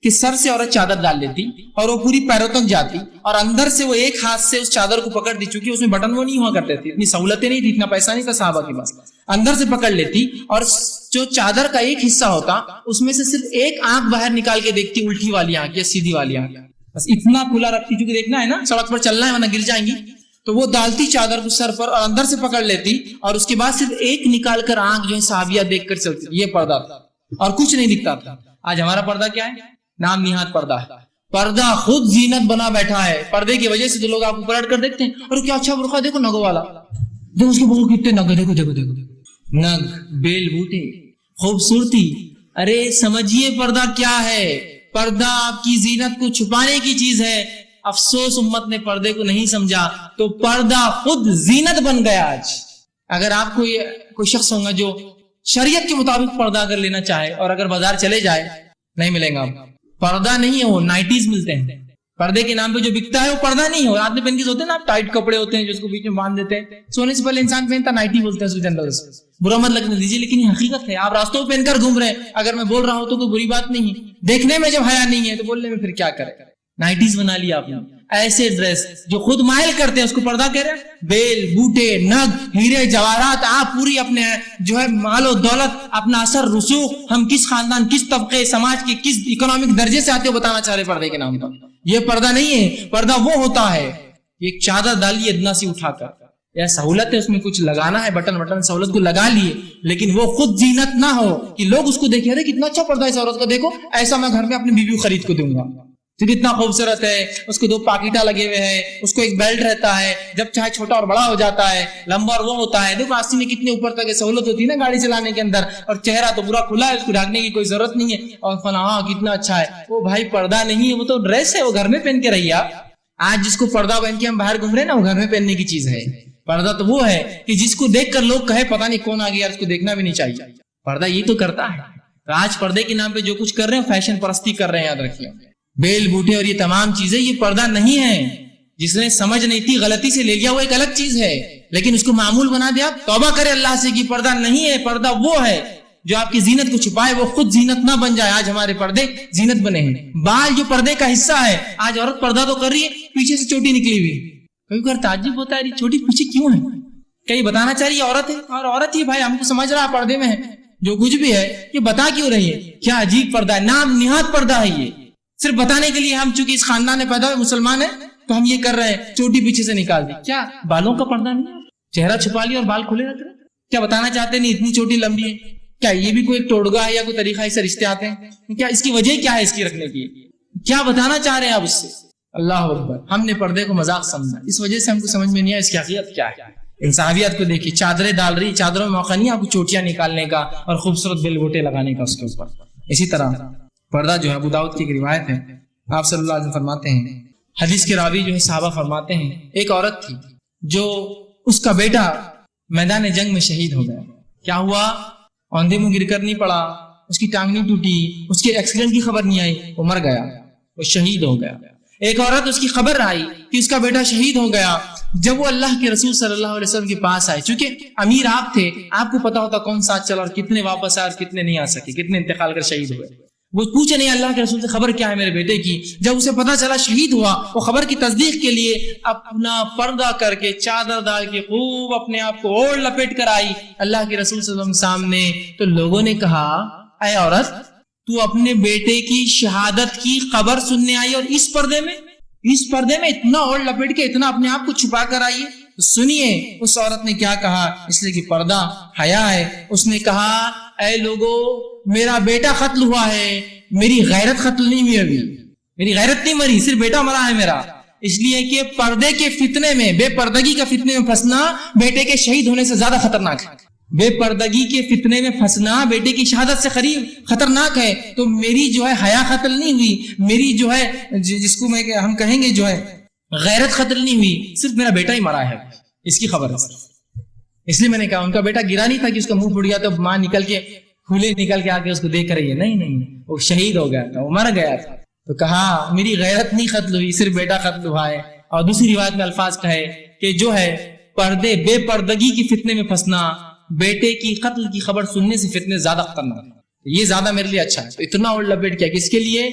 Speaker 1: کہ سر سے عورت چادر ڈال لیتی اور وہ پوری پیروں تک جاتی، اور اندر سے وہ ایک ہاتھ سے اس چادر کو پکڑ دی، چونکہ اس میں بٹن وہ نہیں ہوا کرتے تھے، اتنی سہولتیں نہیں تھی، اتنا پیسہ نہیں تھا صحابہ کے پاس. اندر سے پکڑ لیتی اور جو چادر کا ایک حصہ ہوتا اس میں سے صرف ایک آنکھ باہر نکال کے دیکھتی، الٹی والی آنکھ یا سیدھی والی آنکھ، بس اتنا کھلا رکھتی، چونکہ دیکھنا ہے نا، سڑک پر چلنا ہے ورنہ گر جائیں گی. تو وہ ڈالتی چادر کو سر پر اور اندر سے پکڑ لیتی، اور اس کے بعد صرف ایک نکال کر آنکھ جو ہے صحابیہ دیکھ کر چلتی. یہ پردہ تھا اور کچھ نہیں دکھتا تھا. آج ہمارا پردہ کیا ہے؟ نام نہاد پردہ ہے. پردہ خود زینت بنا بیٹھا ہے. پردے کی وجہ سے جو لوگ آپ کو پلٹ کر دیکھتے ہیں، اور کیا اچھا برقع، دیکھو نگوں والا، دیکھو اس کے بہو کتنے نگ، دیکھو دیکھو دیکھو نگ، بیل بوٹے، خوبصورتی. ارے سمجھیے پردہ کیا ہے. پردہ آپ کی زینت کو چھپانے کی چیز ہے. افسوس امت نے پردے کو نہیں سمجھا تو پردہ خود زینت بن گیا. آج اگر آپ کو کوئی شخص ہوگا جو شریعت کے مطابق پردہ اگر لینا چاہے، اور اگر بازار چلے جائے، نہیں ملیں گا. پردہ نہیں ہے وہ، نائٹیز ملتے ہیں. پردے کے نام پہ جو بکتا ہے وہ پردہ نہیں ہے. اور آدمی پہن کے ہوتے ہیں نا ٹائٹ کپڑے ہوتے ہیں جو اس کو بیچ میں باندھ دیتے ہیں. سونے سے پہلے انسان پہنتا نائٹی بولتے ہیں جنرل, برا مت لگنے دیجیے, لیکن یہ حقیقت ہے. آپ راستوں پہ پہن کر گھوم رہے ہیں, اگر میں بول رہا ہوں تو کوئی بری بات نہیں ہے. دیکھنے میں جب حیا نہیں ہے تو بولنے میں پھر کیا کرے. نائٹیز بنا لیا آپ نے, ایسے ڈریس جو خود مائل کرتے ہیں اس کو پردہ کہہ رہے ہیں. بیل, بوٹے, نگ, ہیرے, جواہرات, آپ پوری اپنے جو ہے مال و دولت, اپنا اثر رسوخ, ہم کس خاندان, کس طبقے سماج کے کس اکنامک درجے سے آتے ہو بتانا چاہ رہے پردے کے نام پر. یہ پردہ نہیں ہے. پردہ وہ ہوتا ہے ایک چادر ڈالی ادنا سی اٹھا کر, یا سہولت ہے اس میں کچھ لگانا ہے, بٹن سہولت کو لگا لیے, لیکن وہ خود زینت نہ ہو کہ لوگ اس کو دیکھیں ارے کتنا اچھا پردہ ہے اس عورت کو, دیکھو ایسا میں گھر میں اپنی بیوی کو خرید کو دوں گا, تو کتنا خوبصورت ہے, اس کو 2 پاکیٹا لگے ہوئے ہیں, اس کو ایک بیلٹ رہتا ہے, جب چاہے چھوٹا اور بڑا ہو جاتا ہے, لمبا اور وہ ہوتا ہے. دیکھو آستی میں کتنے اوپر تک سہولت ہوتی ہے نا گاڑی چلانے کے اندر, اور چہرہ تو پورا کھلا ہے, اس کو ڈھانکنے کی کوئی ضرورت نہیں ہے. اور فلاں کتنا اچھا ہے, وہ بھائی پردہ نہیں ہے, وہ تو ڈریس ہے, وہ گھر میں پہن کے رہیے آپ. آج جس کو پردہ پہن کے ہم باہر گھوم رہے ہیں نا, وہ گھر میں پہننے کی چیز ہے. پردہ تو وہ ہے کہ جس کو دیکھ کر لوگ کہے پتہ نہیں کون آ گیا, اس کو دیکھنا بھی نہیں چاہیے. پردہ یہ تو کرتا ہے. آج پردے کے نام پہ جو کچھ کر رہے ہیں فیشن پرستی کر رہے ہیں, یاد رکھیے. بیل, بوٹے اور یہ تمام چیزیں یہ پردہ نہیں ہے. جس نے سمجھ نہیں تھی غلطی سے لے لیا وہ ایک الگ چیز ہے, لیکن اس کو معمول بنا دیا. توبہ کرے اللہ سے کہ پردہ نہیں ہے. پردہ وہ ہے جو آپ کی زینت کو چھپائے, وہ خود زینت نہ بن جائے. آج ہمارے پردے زینت بنے ہیں. بال جو پردے کا حصہ ہے, آج عورت پردہ تو کر رہی ہے, پیچھے سے چوٹی نکلی ہوئی. کبھی کبھار تعجب ہوتا ہے چھوٹی پیچھے کیوں ہے, کہیں بتانا چاہ رہی ہے عورت ہے, اور عورت ہی بھائی ہم کو سمجھ رہا پردے میں ہے, جو کچھ بھی ہے یہ بتا کیوں رہی ہے. کیا عجیب پردہ ہے, نام نہاد پردہ ہے. یہ صرف بتانے کے لیے ہم چونکہ اس خاندان میں پیدا ہوئے مسلمان ہیں تو ہم یہ کر رہے ہیں, چوٹی پیچھے سے نکال دی. کیا بالوں کا پردہ نہیں, چہرہ چھپا لیا اور بال کھلے رکھ رہے, کیا بتانا چاہتے نہیں اتنی چوٹی لمبی ہے. کیا یہ بھی کوئی ایک ٹوڑگا ہے یا کوئی طریقہ اس سے رشتے آتے ہیں, کیا اس کی وجہ کیا ہے اس کی رکھنے کی, کیا بتانا چاہ رہے ہیں آپ اس سے. اللہ اکبر. ہم نے پردے کو مذاق سمجھا, اس وجہ سے ہم کو سمجھ میں نہیں آیا اس کی حقیقت کیا ہے. انسانیت کو دیکھیے, چادریں ڈال رہی, چادروں میں موقع نہیں آپ کو چوٹیاں نکالنے کا اور خوبصورت بیل بوٹے لگانے کا اس کے اوپر. اسی طرح پردہ جو ہے ابو داؤد کی ایک روایت ہے, آپ صلی اللہ علیہ وسلم فرماتے ہیں, حدیث کے راوی جو ہے صحابہ فرماتے ہیں, ایک عورت تھی جو اس کا بیٹا میدان جنگ میں شہید ہو گیا. کیا ہوا, اوندھے میں گر کر نہیں پڑا, اس کی ٹانگ نہیں ٹوٹی, اس کے ایکسیڈنٹ کی خبر نہیں آئی, وہ مر گیا, وہ شہید ہو گیا. ایک عورت اس کی خبر آئی کہ اس کا بیٹا شہید ہو گیا. جب وہ اللہ کے رسول صلی اللہ علیہ وسلم کے پاس آئے, چونکہ امیر آپ تھے, آپ کو پتا ہوتا کون ساتھ چلا اور کتنے واپس آئے اور کتنے نہیں آ سکے, کتنے انتقال کر شہید ہوئے. وہ پوچھے نہیں اللہ کے رسول سے خبر کیا ہے میرے بیٹے کی. جب اسے پتا چلا شہید ہوا, وہ خبر کی تصدیق کے لیے اپنا پردہ کر کے چادر ڈال کے خوب اپنے آپ کو اوڑھ لپیٹ کر آئی اللہ کے رسول صلی اللہ علیہ وسلم سامنے. تو لوگوں نے کہا اے عورت, تو اپنے بیٹے کی شہادت کی خبر سننے آئی اور اس پردے میں اتنا اوڑھ لپیٹ کے اتنا اپنے آپ کو چھپا کر آئی ہے. سنیے اس عورت نے کیا کہا, اس لیے کہ پردہ حیا ہے. اس نے کہا اے لوگو, میرا بیٹا قتل ہوا ہے, میری غیرت قتل نہیں ہوئی, ابھی میری غیرت نہیں مری, صرف بیٹا مرا ہے میرا. اس لیے کہ پردے کے فتنے میں, بے پردگی کا فتنے میں پھنسنا بیٹے کے شہید ہونے سے زیادہ خطرناک ہے. بے پردگی کے فتنے میں پھنسنا بیٹے کی شہادت سے قریب خطرناک ہے. تو میری جو ہے حیا قتل نہیں ہوئی, میری جو ہے جس کو ہم کہیں گے جو ہے غیرت قتل نہیں ہوئی, صرف میرا بیٹا ہی مرا ہے, اس کی خبر ہے. اس لیے میں نے کہا ان کا بیٹا گرا نہیں تھا کہ اس کا منہ پھٹ گیا تو ماں نکل کے کھلے نکل کے آ کے اس کو دیکھ رہی ہے, نہیں, وہ شہید ہو گیا تھا, وہ مر گیا تھا. تو کہا میری غیرت نہیں قتل ہوئی, صرف بیٹا قتل ہوا ہے. اور دوسری روایت میں الفاظ کہے کہ جو ہے پردے بے پردگی کی فتنے میں پھنسنا بیٹے کی قتل کی خبر سننے سے فتنے زیادہ خطرناک ہے, یہ زیادہ میرے لیے اچھا ہے. تو اتنا اوڑھ لپیٹ کیا کس کے لیے,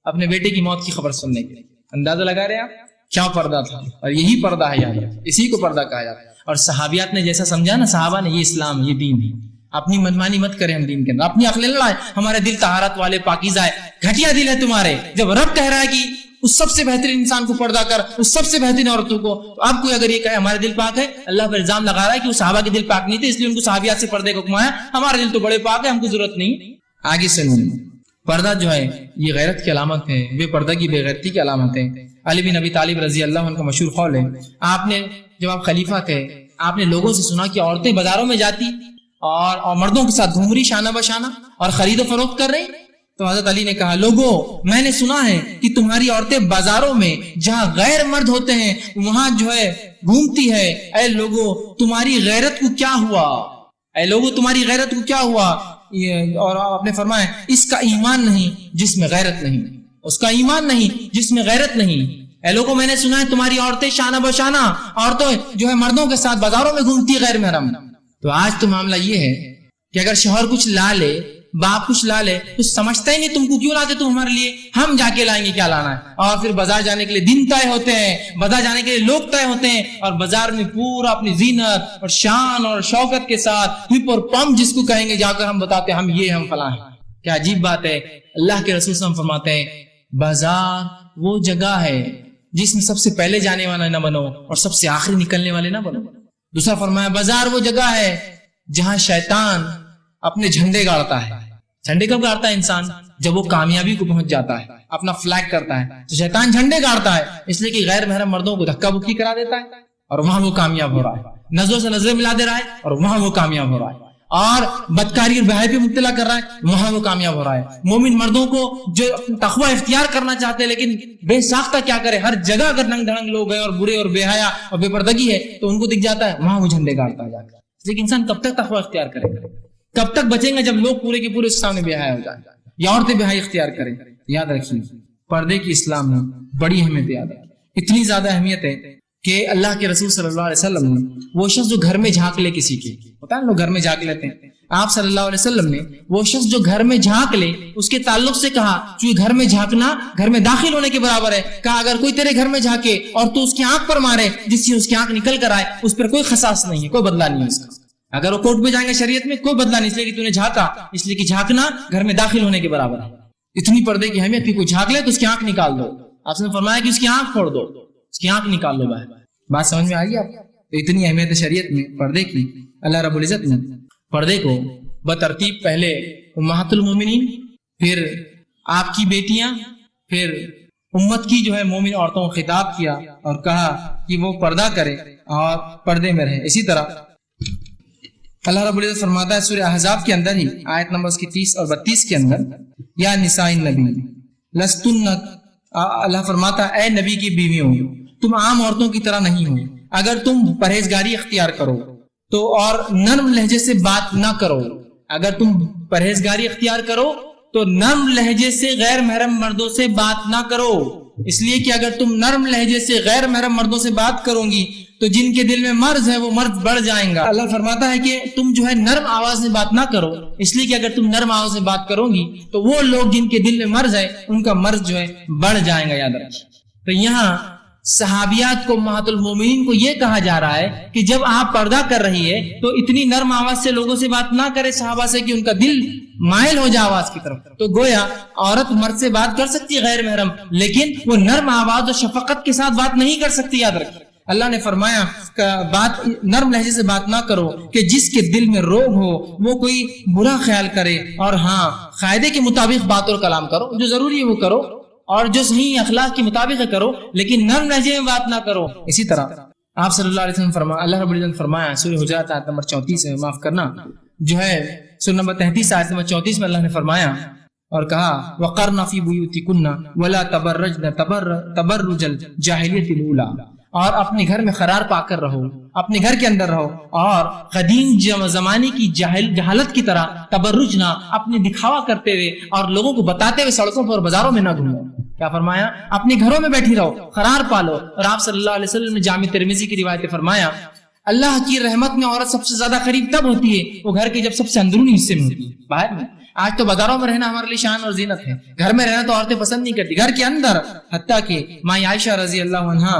Speaker 1: اپنے بیٹے کی موت کی خبر سننے کے لیے. اندازہ لگا رہے آپ کیا پردہ تھا, اور یہی پردہ ہے یاد, اسی کو پردہ کہا جاتا ہے. اور صحابیات نے جیسا سمجھا نا, صحابہ نے, یہ اسلام یہ دین ہے, اپنی منمانی مت کریں ہم دین کے اندر, اپنی عقل لڑائیں. ہمارے دل طہارت والے پاکیزہ ہے, گھٹیا دل ہے تمہارے. جب رب کہہ رہا ہے کہ اس سب سے بہترین انسان کو پردہ کر, اس سب سے بہترین عورتوں کو, تو آپ کو اگر یہ کہے ہمارے دل پاک ہے, اللہ پر الزام لگا رہا ہے کہ وہ صحابہ کے دل پاک نہیں تھے اس لیے ان کو صحابیات سے پردے کو حکم آیا. ہمارے دل تو بڑے پاک ہے, ہم کو ضرورت نہیں. آگے سنیں, پردہ جو ہے یہ غیرت کی علامت ہے, بے پردگی بے غیرتی کی علامت ہے. علی بن ابی طالب رضی اللہ عنہ کا مشہور قول ہے, آپ نے جب آپ خلیفہ تھے آپ نے لوگوں سے سنا کہ عورتیں بازاروں میں جاتی اور مردوں کے ساتھ گھوم رہی شانہ بشانہ اور خرید و فروخت کر رہی. تو حضرت علی نے کہا لوگوں میں نے سنا ہے کہ تمہاری عورتیں بازاروں میں جہاں غیر مرد ہوتے ہیں وہاں جو ہے گھومتی ہے. اے لوگوں تمہاری غیرت کو کیا ہوا, اے لوگوں تمہاری غیرت کو کیا ہوا. اور آپ نے فرمایا اس کا ایمان نہیں جس میں غیرت نہیں. اس کا ایمان نہیں، جس میں غیرت نہیں۔ اے لوگوں، میں نے سنا ہے تمہاری عورتیں شانہ بشانہ عورتیں جو ہے مردوں کے ساتھ بازاروں میں گھومتی غیر محرم۔ تو آج تو معاملہ یہ ہے کہ اگر شوہر کچھ لا لے، باپ کچھ لا لے، تو سمجھتا ہی نہیں تم کو کیوں لاتے تم ہمارے لیے، ہم جا کے لائیں گے کیا لانا ہے۔ اور پھر بازار جانے کے لیے دن طے ہوتے ہیں، بازار جانے کے لیے لوگ طے ہوتے ہیں، اور بازار میں پورا اپنی زینت اور شان اور شوکت کے ساتھ ہپ اور پمپ جس کو کہیں گے، جا کر ہم بتاتے ہیں ہم یہ ہم فلاں ہیں۔ کیا عجیب بات ہے۔ اللہ کے رسول صلی اللہ علیہ وسلم فرماتے ہیں بازار وہ جگہ ہے جس میں سب سے پہلے جانے والا نہ بنو اور سب سے آخری نکلنے والے نہ بنو۔ دوسرا فرمایا بازار وہ جگہ ہے جہاں شیطان اپنے جھنڈے گاڑتا ہے۔ جھنڈے کب گاڑتا ہے انسان؟ جب وہ کامیابی کو پہنچ جاتا ہے، اپنا فلیگ کرتا ہے، تو شیطان جھنڈے گاڑتا ہے، اس لیے کہ غیر محرم مردوں کو دھکا بکی کرا دیتا ہے اور وہاں وہ کامیاب ہو رہا ہے، نظروں سے نظریں ملا دے رہا ہے اور وہاں وہ کامیاب ہو رہا ہے، اور بدکاری اور بہائی پہ مبتلا کر رہا ہے، وہاں وہ کامیاب ہو رہا ہے۔ مومن مردوں کو جو تقوی اختیار کرنا چاہتے ہیں لیکن بے ساختہ کیا کرے، ہر جگہ اگر ننگ دھڑنگ لوگ ہیں اور برے اور بے حیا اور بے پردگی ہے تو ان کو دکھ جاتا ہے، وہاں وہ جھنڈے گاڑتا ہے جا کر۔ لیکن انسان کب تک تقوی اختیار کرے گا؟ کب تک بچیں گے جب لوگ پورے کے پورے سامنے بے حیا ہو جائیں یا عورتیں بے حیا اختیار کریں؟ یاد رکھیے پردے کی اسلام میں بڑی اہمیت یاد ہے، اتنی زیادہ اہمیت ہے کہ اللہ کے رسول صلی اللہ علیہ وسلم نے وہ شخص جو گھر میں جھانک لے کسی کے، ہوتا ہے نا لوگ گھر میں جھانک لیتے ہیں، آپ صلی اللہ علیہ وسلم نے وہ شخص جو گھر میں جھانک لے اس کے تعلق سے کہا کہ گھر میں جھانکنا گھر میں داخل ہونے کے برابر ہے۔ کہا اگر کوئی تیرے گھر میں جھانکے اور تو اس کی آنکھ پر مارے جس سے اس کی آنکھ نکل کر آئے، اس پر کوئی قصاص نہیں ہے، کوئی بدلہ نہیں ہے اس کا۔ اگر وہ کورٹ میں جائیں گے شریعت میں، کوئی بدلہ نہیں، اس لیے کہ تو نے جھانکا، اس لیے کہ جھانکنا گھر میں داخل ہونے کے برابر ہے۔ اتنی پردے کی اہمیت کہ کوئی جھانک لے تو اس کی آنکھ نکال دو، آپ نے فرمایا کہ اس کی آنکھ پھوڑ دو، اس کی آنکھ نکال دو۔ بات سمجھ میں آ گئی آپ؟ تو اتنی اہمیت ہے شریعت میں پردے کی۔ اللہ رب العزت نے پردے کو بترتیب پہلے امہات المومنین، پھر آپ کی بیٹیاں، پھر امت کی جو ہے مومن عورتوں کو خطاب کیا اور کہا کہ وہ پردہ کرے اور پردے میں رہے۔ اسی طرح اللہ رب العزت فرماتا ہے سورہ احزاب کے اندر ہی آیت نمبر 30 اور 32 کے اندر، یا نساء النبی لستن، اللہ فرماتا ہے اے نبی کی بیویوں تم عام عورتوں کی طرح نہیں ہو، اگر تم پرہیزگاری اختیار کرو تو اور نرم لہجے سے بات نہ کرو، اگر تم پرہیزگاری اختیار کرو تو نرم لہجے سے غیر محرم مردوں سے بات نہ کرو، اس لیے کہ اگر تم نرم لہجے سے غیر محرم مردوں سے بات کرو گی تو جن کے دل میں مرض ہے وہ مرض بڑھ جائیں گا۔ اللہ فرماتا ہے کہ تم جو ہے نرم آواز میں بات نہ کرو، اس لیے کہ اگر تم نرم آواز میں بات کرو گی تو وہ لوگ جن کے دل میں مرض ہے ان کا مرض جو ہے بڑھ جائیں گا، یاد رکھیں۔ تو یہاں صحابیات کو امہات المومنین کو یہ کہا جا رہا ہے کہ جب آپ پردہ کر رہی ہے تو اتنی نرم آواز سے لوگوں سے بات نہ کرے صحابہ سے کہ ان کا دل مائل ہو جائے آواز کی طرف۔ تو گویا عورت مرد سے بات کر سکتی ہے غیر محرم، لیکن وہ نرم آواز اور شفقت کے ساتھ بات نہیں کر سکتی، یاد رکھیں۔ اللہ نے فرمایا بات نرم لہجے سے بات نہ کرو کہ جس کے دل میں روگ ہو وہ کوئی برا خیال کرے، اور ہاں قاعدے کے مطابق بات اور کلام کرو، جو ضروری ہے وہ کرو اور جو صحیح اخلاق کے مطابق ہے کرو، لیکن نرم لہجے میں بات نہ کرو۔ اسی طرح آپ صلی اللہ علیہ وسلم فرمایا، اللہ رب العزت نے فرمایا سورہ حجرات آیت نمبر 34 ہے، معاف کرنا جو ہے سورہ نمبر 33 آیت نمبر 34 میں اللہ نے فرمایا اور کہا وَقَرْنَ فِي بُيُوتِكُنَّ وَلَا تَبَرَّجْنَ تَبَرُّجَ الْجَاهِلِيَّةِ الْأُولَىٰ، اور اپنے گھر میں قرار پا کر رہو، اپنے گھر کے اندر رہو اور قدیم زمانے کی جہالت کی طرح تبرج نہ اپنے دکھاوا کرتے ہوئے اور لوگوں کو بتاتے ہوئے سڑکوں پر بازاروں میں نہ گھومو۔ کیا فرمایا؟ اپنے گھروں میں بیٹھی رہو، قرار پالو۔ اور آپ صلی اللہ علیہ وسلم نے جامع ترمذی کی روایت فرمایا اللہ کی رحمت میں عورت سب سے زیادہ قریب تب ہوتی ہے وہ گھر کے جب سب سے اندرونی حصے میں ہوتی ہے، باہر میں۔ آج تو بازاروں میں رہنا ہمارے لیے شان اور زینت ہے، گھر میں رہنا تو عورتیں پسند نہیں کرتی، گھر کے اندر۔ حتیٰ کہ ماں عائشہ رضی اللہ عنہا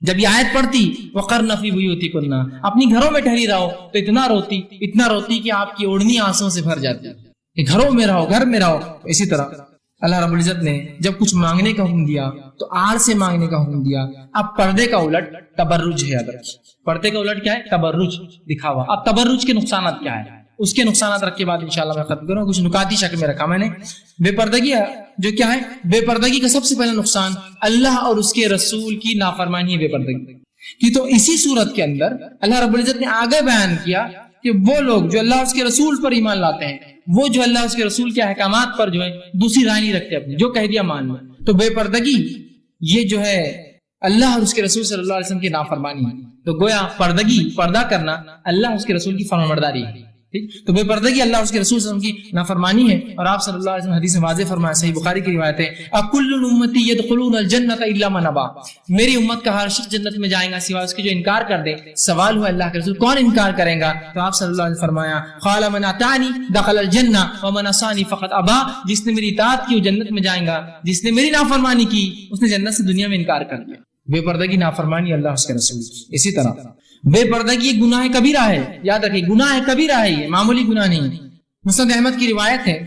Speaker 1: جب یہ آیت پڑھتی وَقَرْنَ فِي بُيُوتِكُنَّ، اپنی گھروں میں ٹھہری رہو، تو اتنا روتی کہ آپ کی اوڑھنی آنسوں سے بھر جاتی کہ گھروں میں رہو، گھر میں رہو۔ اسی طرح اللہ رب العزت نے جب کچھ مانگنے کا حکم دیا تو آڑ سے مانگنے کا حکم دیا۔ اب پردے کا الٹ تبرج ہے، یاد رکھیے پردے کا الٹ کیا ہے؟ تبرج، دکھاوا۔ اب تبرج کے نقصانات کیا ہے اس کے نقصانات رکھ کے بعد انشاءاللہ میں ختم کروں، کچھ نکاتی شکل میں رکھا میں نے۔ بے پردگی جو کیا ہے؟ بے پردگی کا سب سے پہلا نقصان اللہ اور اس کے رسول کی نافرمانی ہے، بے پردگی کی۔ تو اسی صورت کے اندر اللہ رب العزت نے آگے بیان کیا کہ وہ لوگ جو اللہ اور اس کے رسول پر ایمان لاتے ہیں، وہ جو اللہ اور اس کے رسول کے احکامات پر جو ہے دوسری رائے نہیں رکھتے، اپنی جو کہہ دیا مان لو۔ تو بے پردگی یہ جو ہے اللہ اور اس کے رسول صلی اللہ علیہ وسلم کی نافرمانی ہے۔ تو گویا پردہ کرنا اللہ اور اس کے رسول کی فرمانبرداری ہے۔ ٹھیک. تو بے پردگی اللہ اس کے رسول صلی اللہ علیہ وسلم کی نافرمانی ہے. اور آپ صلی اللہ علیہ وسلم حدیث میں واضح فرمایا, صحیح بخاری کی روایت ہے, اکل امتی یدخلون الجنۃ الا من ابا, میری امت کا ہر شخص جنت میں جائے گا سوائے اس کے جو انکار کر دے. سوال ہوا اللہ کے رسول کون انکار کرے گا؟ تو آپ صلی اللہ علیہ وسلم فرمایا, قال من اطاعنی دخل الجنہ ومن عصانی فقد ابا, جس نے میری اطاعت کی وہ جنت میں جائے گا, جس نے میری نافرمانی کی اس نے جنت سے دنیا میں انکار کر دیا. بے پردگی نافرمانی اللہ اس کے رسول. اسی طرح بے پردگی گناہ کبیرہ ہے, یاد رکھیں گناہ کبیرہ ہے, یہ معمولی گناہ نہیں. مسند احمد کی روایت ہے,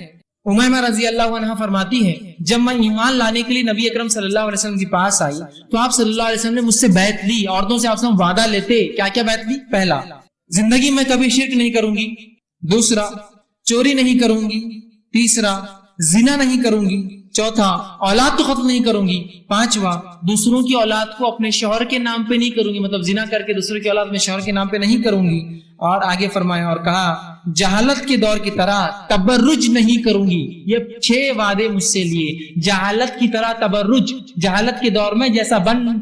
Speaker 1: امیمہ رضی اللہ عنہ فرماتی ہے, جب میں ایمان لانے کے لیے نبی اکرم صلی اللہ علیہ وسلم کے پاس آئی تو آپ صلی اللہ علیہ وسلم نے مجھ سے بیعت لی. عورتوں سے آپ سے وعدہ لیتے, کیا کیا بیعت لی؟ پہلا, زندگی میں کبھی شرک نہیں کروں گی. دوسرا, چوری نہیں کروں گی. تیسرا, زنا نہیں کروں گی. چوتھا, اولاد تو ختم نہیں کروں گی. پانچواں, دوسروں کی اولاد کو اپنے شوہر کے نام پہ نہیں کروں گی, مطلب زنا کر کے دوسروں کی اولاد میں شوہر کے نام پہ نہیں کروں گی. اور آگے فرمایا اور کہا, جہالت کے دور کی طرح تبرج نہیں کروں گی. یہ 6 وعدے مجھ سے لیے. جہالت کی طرح تبرج, جہالت کے دور میں جیسا بن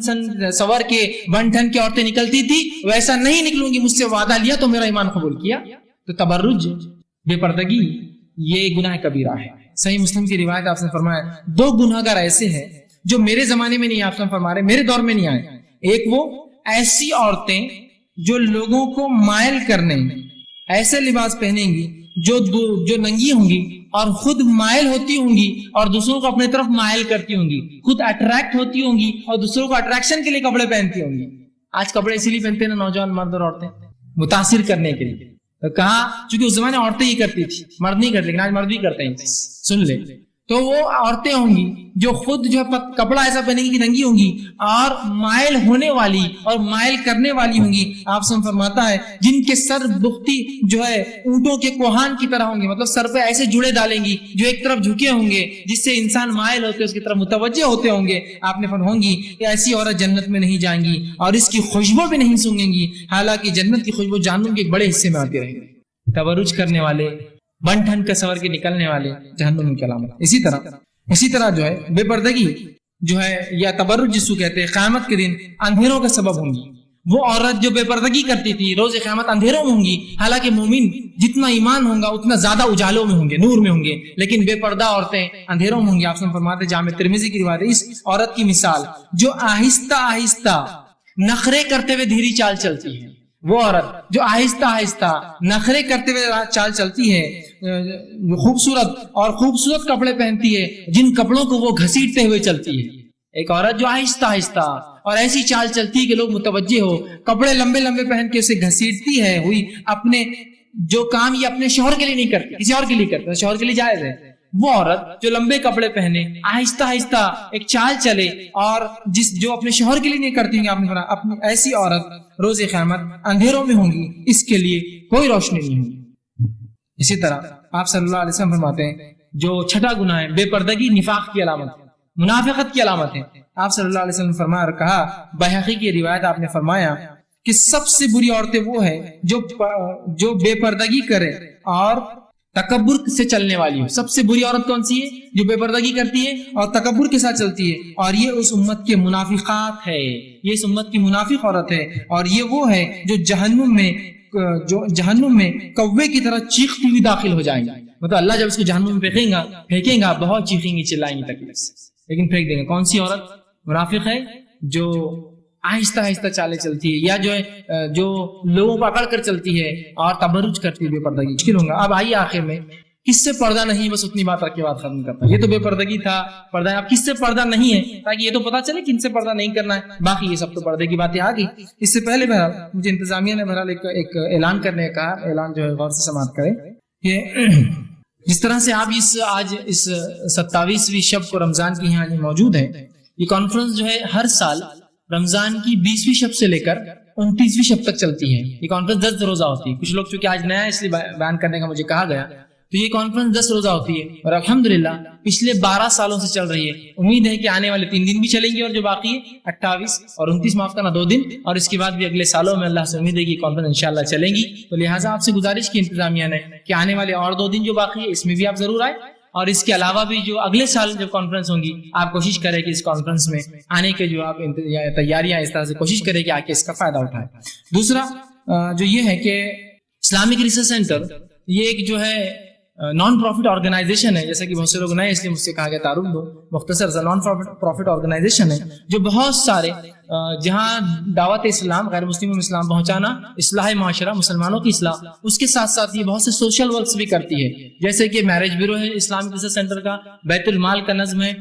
Speaker 1: سور کے بن ٹھن کی عورتیں نکلتی تھی ویسا نہیں نکلوں گی. مجھ سے وعدہ لیا تو میرا ایمان قبول کیا. تو تبرج, بے پردگی, یہ گناہ کبیرہ ہے. صحیح مسلم کی روایت آپ نے فرمایا 2 گناہگار ایسے ہیں جو میرے زمانے میں نہیں, آپ نے فرمایا میرے دور میں نہیں آئے. ایک وہ ایسی عورتیں جو لوگوں کو مائل کرنے, ایسے لباس پہنیں گی جو ننگی ہوں گی اور خود مائل ہوتی ہوں گی اور دوسروں کو اپنے طرف مائل کرتی ہوں گی, خود اٹریکٹ ہوتی ہوں گی اور دوسروں کو اٹریکشن کے لیے کپڑے پہنتی ہوں گی. آج کپڑے اسی لیے پہنتے ہیں نا نوجوان مرد اور عورتیں, متاثر کرنے کے لیے. کہا چونکہ اس زمانے عورتیں ہی کرتی تھی, مرد نہیں کرتے, لیکن آج مرد بھی کرتے ہیں. سن لے, تو وہ عورتیں ہوں گی جو خود جو ہے کپڑا ایسا پہنے گی کہ ننگی ہوں گی اور مائل ہونے والی اور مائل کرنے والی ہوں گی. آپ سے فرماتا ہے جن کے سر بختی جو ہے اونٹوں کے کوہان کی طرح ہوں گے, مطلب سر پہ ایسے جڑے ڈالیں گی جو ایک طرف جھکے ہوں گے جس سے انسان مائل ہوتے اس کی طرف متوجہ ہوتے ہوں گے. آپ نے فرماؤں گی کہ ایسی عورت جنت میں نہیں جائیں گی اور اس کی خوشبو بھی نہیں سونگیں گی, حالانکہ جنت کی خوشبو جہنم کے ایک بڑے حصے میں آتی رہے گی. تبرج کرنے والے, بن ٹھن کا سور کے نکلنے والے, جہنم کی علامت. اسی طرح جو ہے بے پردگی جو ہے یا تبرج جس کو کہتے ہیں, قیامت کے دن اندھیروں کا سبب ہوں گی. وہ عورت جو بے پردگی کرتی تھی روز قیامت اندھیروں میں ہوں گی, حالانکہ مومن جتنا ایمان ہوگا اتنا زیادہ اجالوں میں ہوں گے, نور میں ہوں گے, لیکن بے پردہ عورتیں اندھیروں میں ہوں گی. آپ سے فرماتے جامع ترمذی کی روایت ہے, اس عورت کی مثال جو آہستہ آہستہ نخرے کرتے ہوئے دھیری چال چلتی ہے. وہ عورت جو آہستہ آہستہ نخرے کرتے ہوئے چال چلتی ہے, خوبصورت کپڑے پہنتی ہے جن کپڑوں کو وہ گھسیٹتے ہوئے چلتی ہے. ایک عورت جو آہستہ آہستہ اور ایسی چال چلتی ہے کہ لوگ متوجہ ہو, کپڑے لمبے لمبے پہن کے اسے گھسیٹتی ہے ہوئی, اپنے جو کام یہ اپنے شوہر کے لیے نہیں کرتی, کسی اور کے لیے کرتی, شوہر کے لیے جائز ہے. وہ عورت جو لمبے کپڑے پہنے, آہستہ آہستہ ایک چال چلے اور جو اپنے شوہر کے لیے نہیں کرتی ہیں, آپ نے فرمایا اپنی ایسی عورت روز قیامت اندھیروں میں ہوں گی, اس کے لیے کوئی روشنی نہیں ہوگی. اسی طرح آپ صلی اللہ علیہ وسلم فرماتے ہیں جو چھٹا گناہ ہے بے پردگی نفاق کی علامت ہے, منافقت کی علامت ہے. آپ صلی اللہ علیہ وسلم فرمایا اور کہا, بحقی کی روایت آپ نے فرمایا کہ سب سے بری عورتیں وہ ہے جو بے پردگی کرے اور تکبر سے چلنے والی ہو. سب سے بری عورت کون سی ہے؟ جو بے پردگی کرتی ہے اور تکبر کے ساتھ چلتی ہے, اور یہ اس امت کے منافقات ہے, یہ اس امت کی منافق عورت ہے. اور یہ وہ ہے جو جہنم میں کوے کی طرح چیختی ہوئی داخل ہو جائیں گے. مطلب اللہ جب اس کو جہنم میں پھینکیں گا بہت چیخیں گی, چلائیں گی تکلیف سے, لیکن پھینک دیں گے. کون سی عورت منافق ہے؟ جو آہستہ آہستہ چالے چلتی ہے, یا جو لوگوں کو اکڑ کر چلتی ہے اور تبرج کرتی ہے, بے پردگی. مشکل ہوگا. اب آئیے آخر میں کس سے پردہ نہیں, بس اتنی بات رکھ کے بات ختم کرتا. یہ تو بے پردگی تھا, پردہ. اب کس سے پردہ نہیں ہے, تاکہ یہ تو پتا چلے کن سے پردہ نہیں کرنا ہے. باقی یہ سب تو پردے کی باتیں آ گئی. اس سے پہلے بہرحال مجھے انتظامیہ نے بہرحال ایک اعلان کرنے کا اعلان جو ہے غور سے سماعت کرے کہ جس طرح سے آپ آج اس 27ویں شب کو رمضان کی یہاں موجود ہیں, یہ کانفرنس جو ہے ہر سال رمضان کی 20ویں شب سے لے کر 29ویں شب تک چلتی ہے. یہ کانفرنس 10 روزہ ہوتی ہے. کچھ لوگ چونکہ آج نیا اس لیے بیان کرنے کا مجھے کہا گیا, تو یہ کانفرنس 10 روزہ ہوتی ہے اور الحمدللہ پچھلے 12 سالوں سے چل رہی ہے. امید ہے کہ آنے والے 3 دن بھی چلیں گی اور جو باقی ہے 28 اور 29 معاف کرنا 2 دن, اور اس کے بعد بھی اگلے سالوں میں اللہ سے امید ہے کہ کانفرنس انشاءاللہ چلیں گی. تو لہٰذا آپ سے گزارش کی انتظامیہ نے کہ آنے والے اور 2 دن جو باقی ہے اس میں بھی آپ ضرور آئے, اور اس کے علاوہ بھی جو اگلے سال جو کانفرنس ہوں گی آپ کوشش کریں کہ اس کانفرنس میں آنے کے جو آپ تیاریاں اس طرح سے کوشش کریں کہ آ کے اس کا فائدہ اٹھائیں. دوسرا جو یہ ہے کہ اسلامک ریسرچ سینٹر یہ ایک جو ہے نان پروفٹ آرگنائزیشن ہے، جیسا کہ بہت سے لوگ نئے اس لیے مجھ سے کہا گیا تعارف دو، مختصر سا نان پروفٹ آرگنائزیشن ہے جو بہت سارے جہاں دعوت اسلام غیر مسلموں میں اسلام پہنچانا، اصلاح معاشرہ، مسلمانوں کی اصلاح، اس کے ساتھ ساتھ یہ بہت سے سوشل ورکس بھی کرتی ہے، جیسے کہ میرج بیورو ہے اسلامک ریسرچ سینٹر کا، بیت المال کا نظم ہے،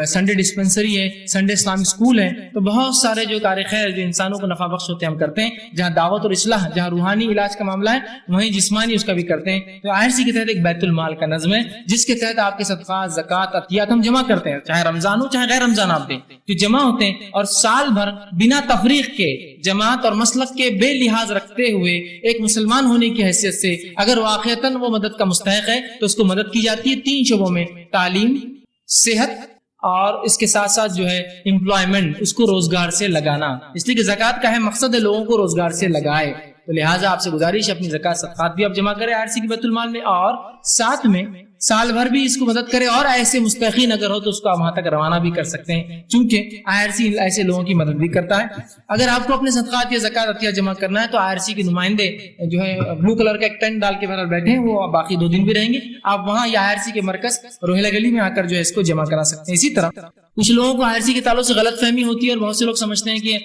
Speaker 1: سنڈے ڈسپنسری ہے، سنڈے اسلامک اسکول ہے، تو بہت سارے جو کار خیر جو انسانوں کو نفع بخش ہوتے ہیں ہم کرتے ہیں، جہاں دعوت اور اصلاح، جہاں روحانی علاج کا معاملہ ہے وہیں جسمانی اس کا بھی کرتے ہیں۔ تو IRC کے تحت ایک بیت المال کا نظم ہے جس کے تحت آپ کے صدقات، زکوٰۃ، عطیات ہم جمع کرتے ہیں، چاہے رمضان ہو چاہے غیر رمضان آپ دیں، جو جمع ہوتے ہیں، اور سال بھر بنا تفریق کے، جماعت اور مسلک کے بے لحاظ رکھتے ہوئے ایک مسلمان ہونے کی حیثیت سے اگر واقعتاً وہ مدد کا مستحق ہے تو اس کو مدد کی جاتی ہے 3 شعبوں میں: تعلیم، صحت، اور اس کے ساتھ ساتھ جو ہے امپلائمنٹ، اس کو روزگار سے لگانا، اس لیے کہ زکوٰۃ کا ہے مقصد ہے لوگوں کو روزگار سے لگائے، تو لہٰذا آپ سے گزارش اپنی زکوٰۃ صدقات بھی آپ جمع کریں IRC کی بیت المال میں، اور ساتھ میں سال بھر بھی اس کو مدد کرے، اور ایسے مستحقین اگر ہو تو اس کو آپ وہاں تک روانہ بھی کر سکتے ہیں، چونکہ IRC ایسے لوگوں کی مدد بھی کرتا ہے۔ اگر آپ کو اپنے صدقات یا زکوٰۃ عطیہ جمع کرنا ہے تو IRC کے نمائندے جو ہے بلو کلر کا ایک ٹینٹ ڈال کے باہر بیٹھے ہیں، وہ باقی 2 دن بھی رہیں گے، آپ وہاں یا IRC کے مرکز روہیلا گلی میں آ کر جو ہے اس کو جمع کرا سکتے ہیں۔ اسی طرح کچھ لوگوں کو IRC کے تعلق سے غلط فہمی ہوتی ہے، اور بہت سے لوگ سمجھتے ہیں کہ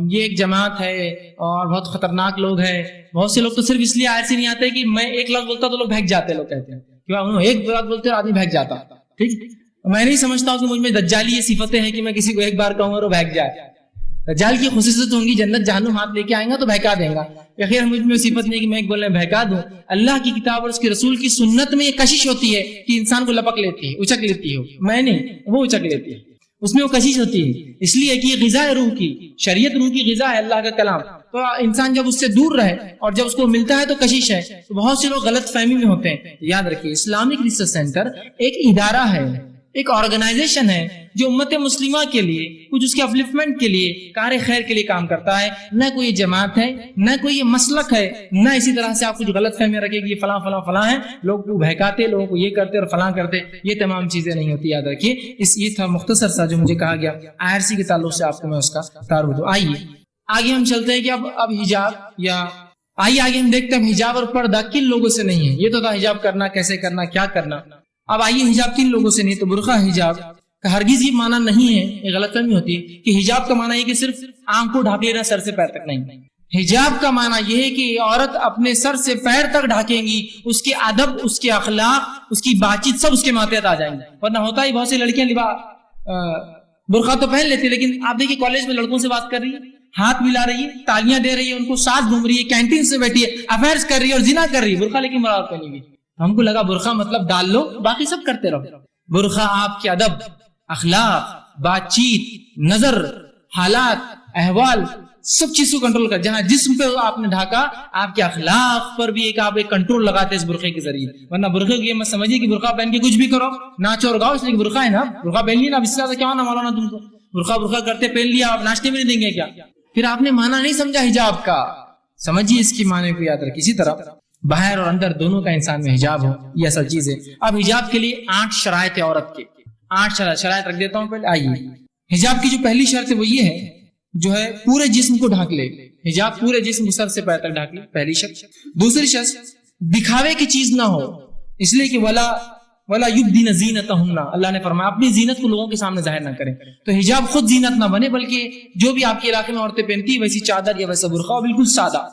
Speaker 1: یہ ایک جماعت ہے اور بہت خطرناک لوگ ہیں، بہت سے لوگ تو صرف اس لیے IRC نہیں آتے کہ میں ایک لفظ بولتا تو لوگ بھاگ جاتے، لوگ کہتے ہیں کہ ایک بات بولتے اور آدمی بھاگ جاتا، ٹھیک، میں نہیں سمجھتا ہوں کہ مجھ میں دجالی یہ صفتیں ہیں کہ میں کسی کو ایک بار کہوں اور وہ بھاگ جائے۔ دجال کی خصوصیت ہوں گی جنت جہنم ہاتھ لے کے آئیں گا تو بہکا دیں گا، خیر مجھ میں صفت نہیں کہ میں ایک بولنے بہکا دوں۔ اللہ کی کتاب اور اس کے رسول کی سنت میں یہ کشش ہوتی ہے کہ انسان کو لپک لیتی ہے، اچک لیتی ہے، میں نہیں، وہ اچک لیتی ہے، اس میں وہ کشش ہوتی ہے، اس لیے کہ یہ غذا ہے روح کی، شریعت روح کی غذا ہے، اللہ کا کلام، تو انسان جب اس سے دور رہے اور جب اس کو ملتا ہے تو کشش ہے، تو بہت سے لوگ غلط فہمی میں ہوتے ہیں۔ یاد رکھیے اسلامک ریسرچ سینٹر ایک ادارہ ہے، ایک آرگنائزیشن ہے جو امت مسلمہ کے لیے، کچھ اس کے اپلفمنٹ کے لیے، کار خیر کے لیے کام کرتا ہے، نہ کوئی جماعت ہے، نہ کوئی یہ مسلک ہے، نہ اسی طرح سے آپ کچھ غلط فہمی رکھے کہ یہ فلاں فلاں فلاں ہے، لوگ کو بہکاتے، لوگوں کو یہ کرتے اور فلاں کرتے، یہ تمام چیزیں نہیں ہوتی، یاد رکھیے۔ یہ تھا مختصر سا جو مجھے کہا گیا IRC کے تعلق سے آپ کو میں اس کا تعارف دوں۔ آئیے آگے ہم چلتے ہیں کہ اب حجاب، یا آئیے آگے ہم دیکھتے ہیں حجاب اور پردہ کن لوگوں سے نہیں ہے۔ یہ تو تھا حجاب کرنا، کیسے کرنا، کیا کرنا۔ اب آئیے حجاب کن لوگوں سے نہیں، تو برقع حجاب کا ہرگز یہ معنی نہیں ہے، یہ غلط فہمی ہوتی ہے کہ حجاب کا معنی یہ کہ صرف آنکھ کو ڈھانپ لینا سر سے پیر تک، نہیں۔ حجاب کا معنی یہ ہے کہ عورت اپنے سر سے پیر تک ڈھانکیں گی، اس کے ادب، اس کے اخلاق، اس کی بات چیت سب اس کے ماتحت آ جائیں گے، ورنہ ہوتا ہی بہت سی لڑکیاں برقع تو پہن لیتی، لیکن آپ دیکھیے کالج میں لڑکوں سے بات کر رہی ہے، ہاتھ ملا رہی ہے، تالیاں دے رہی ہے، ان کو ساتھ گھوم رہی ہے، کینٹین سے بیٹھی ہے، افیئرز کر رہی ہے اور زنا کر رہی ہے، برقع لیکن برابر پہنی ہوئی۔ ہم کو لگا برقع مطلب ڈال لو باقی سب کرتے رہو۔ برقع آپ کے ادب، اخلاق، بات چیت، نظر، حالات، احوال، سب چیز کو کنٹرول کر، جہاں جسم پہ آپ نے ڈھاکا، آپ کے اخلاق پر بھی آپ ایک کنٹرول لگاتے اس برقعے کے ذریعے، ورنہ برقعے کو یہ مت سمجھیے کہ برقع پہن کے کچھ بھی کرو، ناچو اور گاؤ، اس لیے برقع ہے نا، برقع پہن لی نا، اب اس سے زیادہ کیا ہونا مولانا تم کو، برقع کرتے پہن لیا، آپ ناچنے بھی نہیں دیں گے کیا؟ پھر آپ نے معنی نہیں سمجھا حجاب کا، سمجھیے اس کی معنی کو یاد رکھیے۔ اسی طرح باہر اور اندر دونوں کا انسان میں حجاب ہو، یہ اصل چیز ہے۔ اب حجاب کے لیے 8 شرائط ہے، عورت کے 8 شرائط رکھ دیتا ہوں پہلے۔ آئیے حجاب کی جو پہلی شرط ہے وہ یہ ہے جو ہے پورے جسم کو ڈھانک لے، حجاب پورے جسم کو سر سے پیر تک ڈھانک لے، پہلی شرط۔ دوسری شرط دکھاوے کی چیز نہ ہو، اس لیے کہ ولا یبدین زینتہن، اللہ نے فرمایا اپنی زینت کو لوگوں کے سامنے ظاہر نہ کریں، تو حجاب خود زینت نہ بنے، بلکہ جو بھی آپ کے علاقے میں عورتیں پہنتی ویسی چادر یا ویسا برقع بالکل سادہ،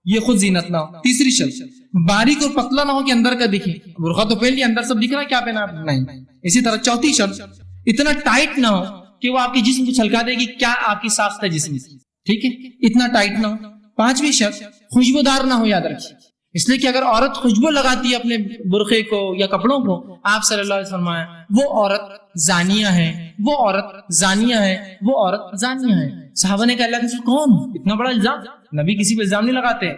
Speaker 1: یہ خود زینت نہ ہو۔ تیسری شرط باریک اور پتلا نہ ہو کہ اندر کا دکھے، برقع تو پہن لیا اندر سب دکھ رہا ہے، کیا پہنا نہیں۔ اسی طرح چوتھی شرط اتنا ٹائٹ نہ ہو کہ وہ آپ کے جسم کو چھلکا دے گی، کیا آپ کی ساخت ہے جسم کی، ٹھیک ہے، اتنا ٹائٹ نہ ہو۔ پانچویں شرط خوشبودار نہ ہو، یاد رکھیے، اس لیے کہ اگر عورت خوشبو لگاتی ہے اپنے برقعے کو یا کپڑوں کو، آپ صلی اللہ علیہ وسلم فرمایا وہ عورت زانیہ ہے، وہ عورت زانیہ ہے، وہ عورت زانیہ ہے۔ صحابہ نے کہا اللہ کے رسول کون، اتنا بڑا الزام؟ نبی کسی پہ الزام نہیں لگاتے،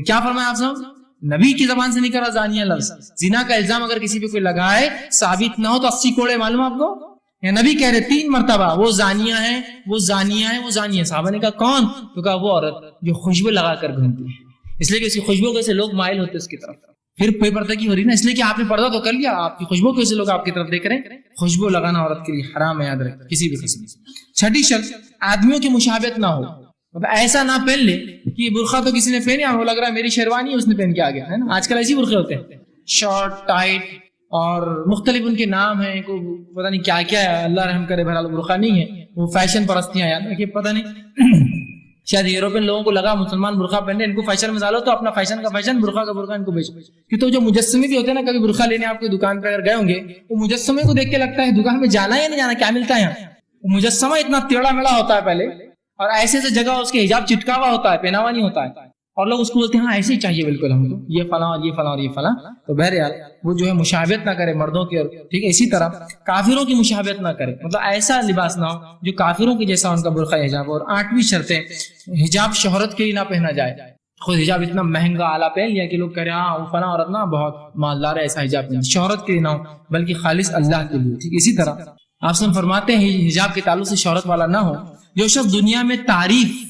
Speaker 1: کیا فرمایا آپ صاحب؟ نبی کی زبان سے نہیں کرا زانیہ لفظ، زنا کا الزام اگر کسی پہ کوئی لگائے ثابت نہ ہو تو 80 کوڑے، معلوم آپ کو؟ یا نبی کہہ رہے 3 مرتبہ وہ زانیہ ہے، وہ زانیہ ہے، وہ زانیہ ہے۔ صحابہ نے کہا کون؟ تو کہا وہ عورت جو خوشبو لگا کر گھومتی ہے، اس لیے کہ اس کی خوشبو کو سے لوگ مائل ہوتے اس کی طرف، پھر بے پردہ کی ہو رہی نا، اس لیے کہ آپ نے پردہ تو کر لیا، آپ کی خوشبو کو سے لوگ آپ کی طرف دیکھ رہے ہیں۔ خوشبو لگانا عورت کے لیے حرام ہے، یاد رکھیں کسی بھی قسم سے۔ چھٹی شرط آدمیوں کی مشابہت نہ ہو، ایسا نہ پہن لے کہ برقع تو کسی نے پہنیا وہ لگ رہا ہے میری شیروانی ہے اس نے پہن کے آ گیا ہے نا. آج کل ایسے برقعے ہوتے ہیں شارٹ ٹائٹ اور مختلف ان کے نام ہیں, کو پتہ نہیں کیا کیا ہے, اللہ رحم کرے بہرحال برقع نہیں ہے, وہ فیشن پرستیاں یاد رکھیے, پتہ نہیں شاید یوروپین لوگوں کو لگا مسلمان برقع پہننے ان کو فیشن میں ڈالو تو اپنا فیشن کا فیشن برقع کا برقع ان کو بیچو. کہ تو جو مجسمے بھی ہوتے ہیں نا, کبھی برقع لینے آپ کی دکان پہ اگر گئے ہوں گے وہ مجسمے کو دیکھ کے لگتا ہے دکان میں جانا یا نہیں جانا, کیا ملتا ہے یہاں. مجسمہ اتنا ٹیڑھا میڑھا ہوتا ہے پہلے, اور ایسے ایسے جگہ اس کے حجاب چٹکا ہوا ہوتا ہے, پہنا ہوا نہیں ہوتا ہے, اور لوگ اس کو بولتے ہیں ہاں ایسے ہی چاہیے بالکل ہم کو, یہ فلاں اور یہ فلاں اور یہ فلاں. تو بہرحال وہ جو ہے مشابہت نہ کرے مردوں کی, اور ٹھیک ہے اسی طرح کافروں کی مشابہت نہ کرے, مطلب ایسا لباس نہ ہو جو کافروں کی جیسا ان کا برقع حجاب. اور 8ویں شرط ہے حجاب شہرت کے لیے نہ پہنا جائے. خود حجاب اتنا مہنگا اعلیٰ پہن لیا کہ لوگ کہہ رہے ہیں ہاں وہ فلاں عورت نا بہت مالدار ہے, ایسا حجاب پہن, شہرت کے لیے نہ ہو بلکہ خالص اللہ کے لیے. ٹھیک اسی طرح آپ سے فرماتے ہیں حجاب کے تعلق سے شہرت والا نہ ہو. جو شخص دنیا میں تعریف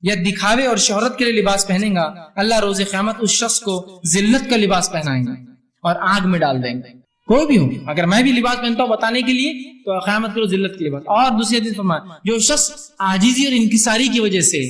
Speaker 1: یا دکھاوے اور شہرت کے لیے لباس پہنے گا, اللہ روز قیامت اس شخص کو ذلت کا لباس پہنائیں گے اور آگ میں ڈال دیں گے. کوئی بھی ہو, اگر میں بھی لباس پہنتا ہوں بتانے کے لیے تو قیامت کے روز ذلت کے لباس. اور دوسری حدیث فرمایا جو شخص عاجزی اور انکساری کی وجہ سے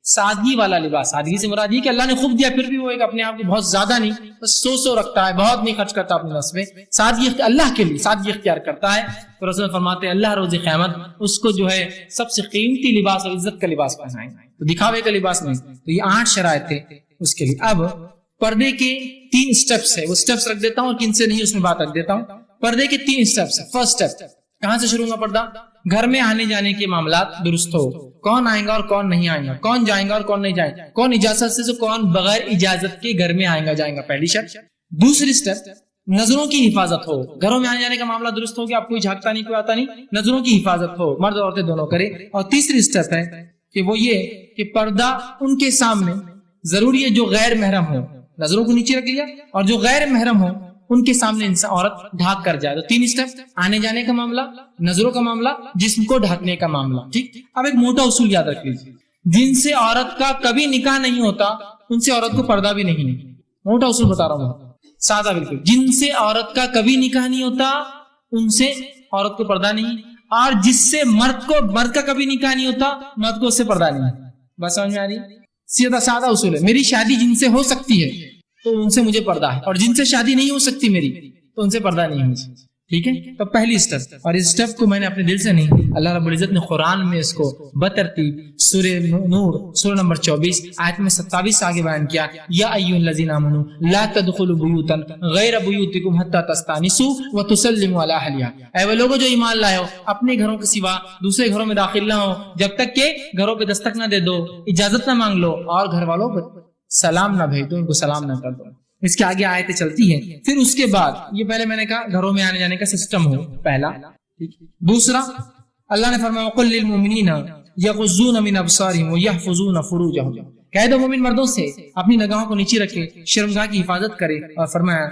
Speaker 1: سادگی والا لباس, سادگی سے مراد یہ کہ اللہ نے خوب دیا پھر بھی وہ ایک اپنے آپ کو بہت زیادہ نہیں, بس سو رکھتا ہے, بہت نہیں خرچ کرتا اپنے نفس میں, سادگی اللہ کے لیے سادگی اختیار کرتا ہے, تو رسول فرماتے ہیں اللہ روز قیامت اس کو جو ہے سب سے قیمتی لباس اور عزت کا لباس پہنائیں گے, تو دکھاوے کا لباس نہیں. تو یہ 8 شرائط تھے اس کے لیے. اب پردے کے 3 سٹیپس ہے, وہ سٹیپس رکھ دیتا ہوں اور کن سے نہیں اس میں بات رکھ دیتا ہوں. پردے کے 3 سٹیپس ہے. فرسٹ سٹیپ کہاں سے شروع ہوگا پردہ؟ گھر میں آنے جانے کے معاملات درست ہو, کون آئے گا اور کون نہیں آئے گا, کون جائے گا اور کون نہیں جائے گا, کون اجازت سے کون بغیر اجازت کے گھر میں آئے گا جائے گا, پہلی شرط. دوسری سٹیپ نظروں کی حفاظت ہو, گھروں میں آنے جانے کا معاملہ درست ہو کہ آپ کوئی جھانکتا نہیں کوئی آتا نہیں, نظروں کی حفاظت ہو, مرد اور عورتیں دونوں کرے. اور تیسری سٹیپ ہے کہ وہ یہ کہ پردہ ان کے سامنے ضروری ہے جو غیر محرم ہو, نظروں کو نیچے رکھ لیا, اور جو غیر محرم ہو ان کے سامنے انسان عورت ڈھانک کر جائے. تو 3 سٹیپ, آنے جانے کا معاملہ, نظروں کا معاملہ, جسم کو ڈھانکنے کا معاملہ. ٹھیک, اب ایک موٹا اصول یاد رکھ لیجیے, جن سے عورت کا کبھی نکاح نہیں ہوتا ان سے عورت کو پردہ بھی نہیں. موٹا اصول بتا رہا ہوں, سادہ بالکل. جن سے عورت کا کبھی نکاح نہیں ہوتا ان سے عورت کو پردہ نہیں, اور جس سے مرد کا کبھی نکاح نہیں ہوتا مرد کو اس سے پردہ نہیں. بس سمجھ میں آ رہی؟ سیدھا سادہ اصول ہے. میری شادی جن سے ہو سکتی ہے تو ان سے مجھے پردہ ہے, اور جن سے شادی نہیں ہو سکتی میری تو ان سے پردہ نہیں مجھے. ٹھیک ہے, تو پہلی سٹیپ, اور اس سٹیپ کو میں نے اپنے دل سے نہیں, اللہ رب العزت نے قرآن میں اس کو بترتیب سورہ نور سورہ نمبر 24 آیت میں 27 سے آگے بیان کیا. یا ایھا الذین آمنوا لا تدخلوا بیوتا غیر بیوتکم حتی تستأنسوا وتسلموا علی اہلھا. اے وہ لوگوں جو ایمان لائے ہو, اپنے گھروں کے سوا دوسرے گھروں میں داخل نہ ہو جب تک کہ گھروں پہ دستک نہ دے دو, اجازت نہ مانگ لو, اور گھر والوں کو سلام نہ بھیج دو, ان کو سلام نہ کر دو. اس کے آگے آیتیں چلتی ہیں. پھر اس کے بعد یہ پہلے میں نے کہا گھروں میں آنے جانے کا سسٹم ہو, پہلا. دوسرا اللہ نے فرمایا وَقُلْ لِلْمُؤْمِنِينَ يَغُضُّوا مِنْ أَبْصَارِهِمْ وَيَحْفَظُوا فُرُوجَهُمْ, کہہ دو مومن مردوں سے اپنی نگاہوں کو نیچے رکھے, شرمگاہ کی حفاظت کرے. اور فرمایا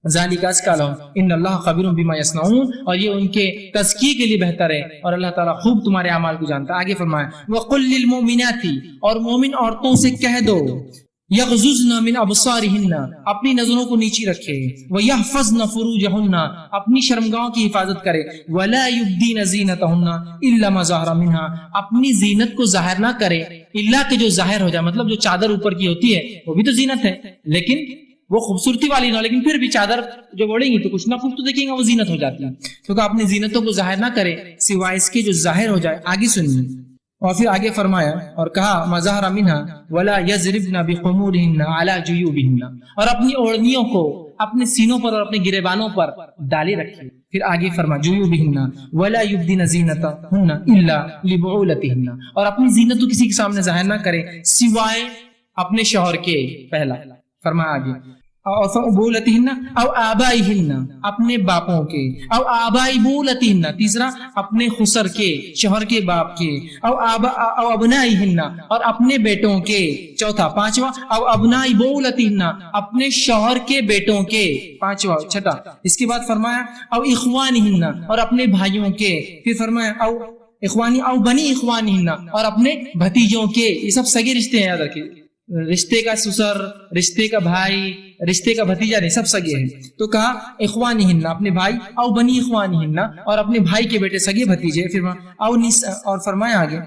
Speaker 1: ذَلِكَ أَزْكَىٰ لَهُمْ إِنَّ اللَّهَ خَبِيرٌ بِمَا يَصْنَعُونَ, اور یہ ان کے تزکیے کے لیے بہتر ہے اور اللہ تعالیٰ خوب تمہارے اعمال کو جانتا ہے. آگے فرمایا وَقُلْ لِلْمُؤْمِنَاتِ, اور مومن عورتوں سے کہہ دو یغضضن من ابصارہن, اپنی نظروں کو نیچی رکھے, ویحفظن فروجہن, اپنی شرمگاہوں کی حفاظت کرے, ولا یبدین زینتہن الا ما ظہر منہا, اپنی زینت کو ظاہر نہ کرے الا کہ جو ظاہر ہو جائے, مطلب جو چادر اوپر کی ہوتی ہے وہ بھی تو زینت ہے لیکن وہ خوبصورتی والی نہ, لیکن پھر بھی چادر جو بڑھیں گی تو کچھ نہ کچھ تو دیکھیں گا وہ زینت ہو جاتی ہے. کیونکہ اپنی زینتوں کو ظاہر نہ کرے سوائے اس کے جو ظاہر ہو جائے. آگے سنیے, اور پھر آگے فرمایا اور کہا مظاہر منہا ولا یضربن بخمورہن علی جیوبہن, اور اپنی اوڑھنیوں کو اپنے سینوں پر اور اپنے گریبانوں پر ڈالے رکھے. پھر آگے فرما جیوبہن ولا یبدین زینتہن الا لبعولتہن, اور اپنی زینت کو کسی کے سامنے ظاہر نہ کرے سوائے اپنے شوہر کے. پہلا فرما آگے او بولتہن او آبائہن, اپنے باپوں کے, او آبائی بولتہن, تیسرا اپنے خسر کے شوہر کے باپ کے, او ابنائہن, اور اپنے بیٹوں کے, چوتھا. پانچواں او ابنائی بولتہن, اپنے شوہر کے بیٹوں کے, پانچواں. چھٹا اس کے بعد فرمایا او اخوانہن, اور اپنے بھائیوں کے. پھر فرمایا او اخوانی او بنی اخوانہن, اور اپنے بھتیجوں کے. یہ سب سگے رشتے ہیں, یاد رکھیے, رشتے کا سسر, رشتے کا بھائی, رشتے کا بھتیجا نہیں, سب سگے ہیں. تو کہا اخوانہن, اپنے بھائی, او بنی اخوانہن, اور اپنے بھائی کے بیٹے سگے بھتیجے. پھر اور فرمایا آگے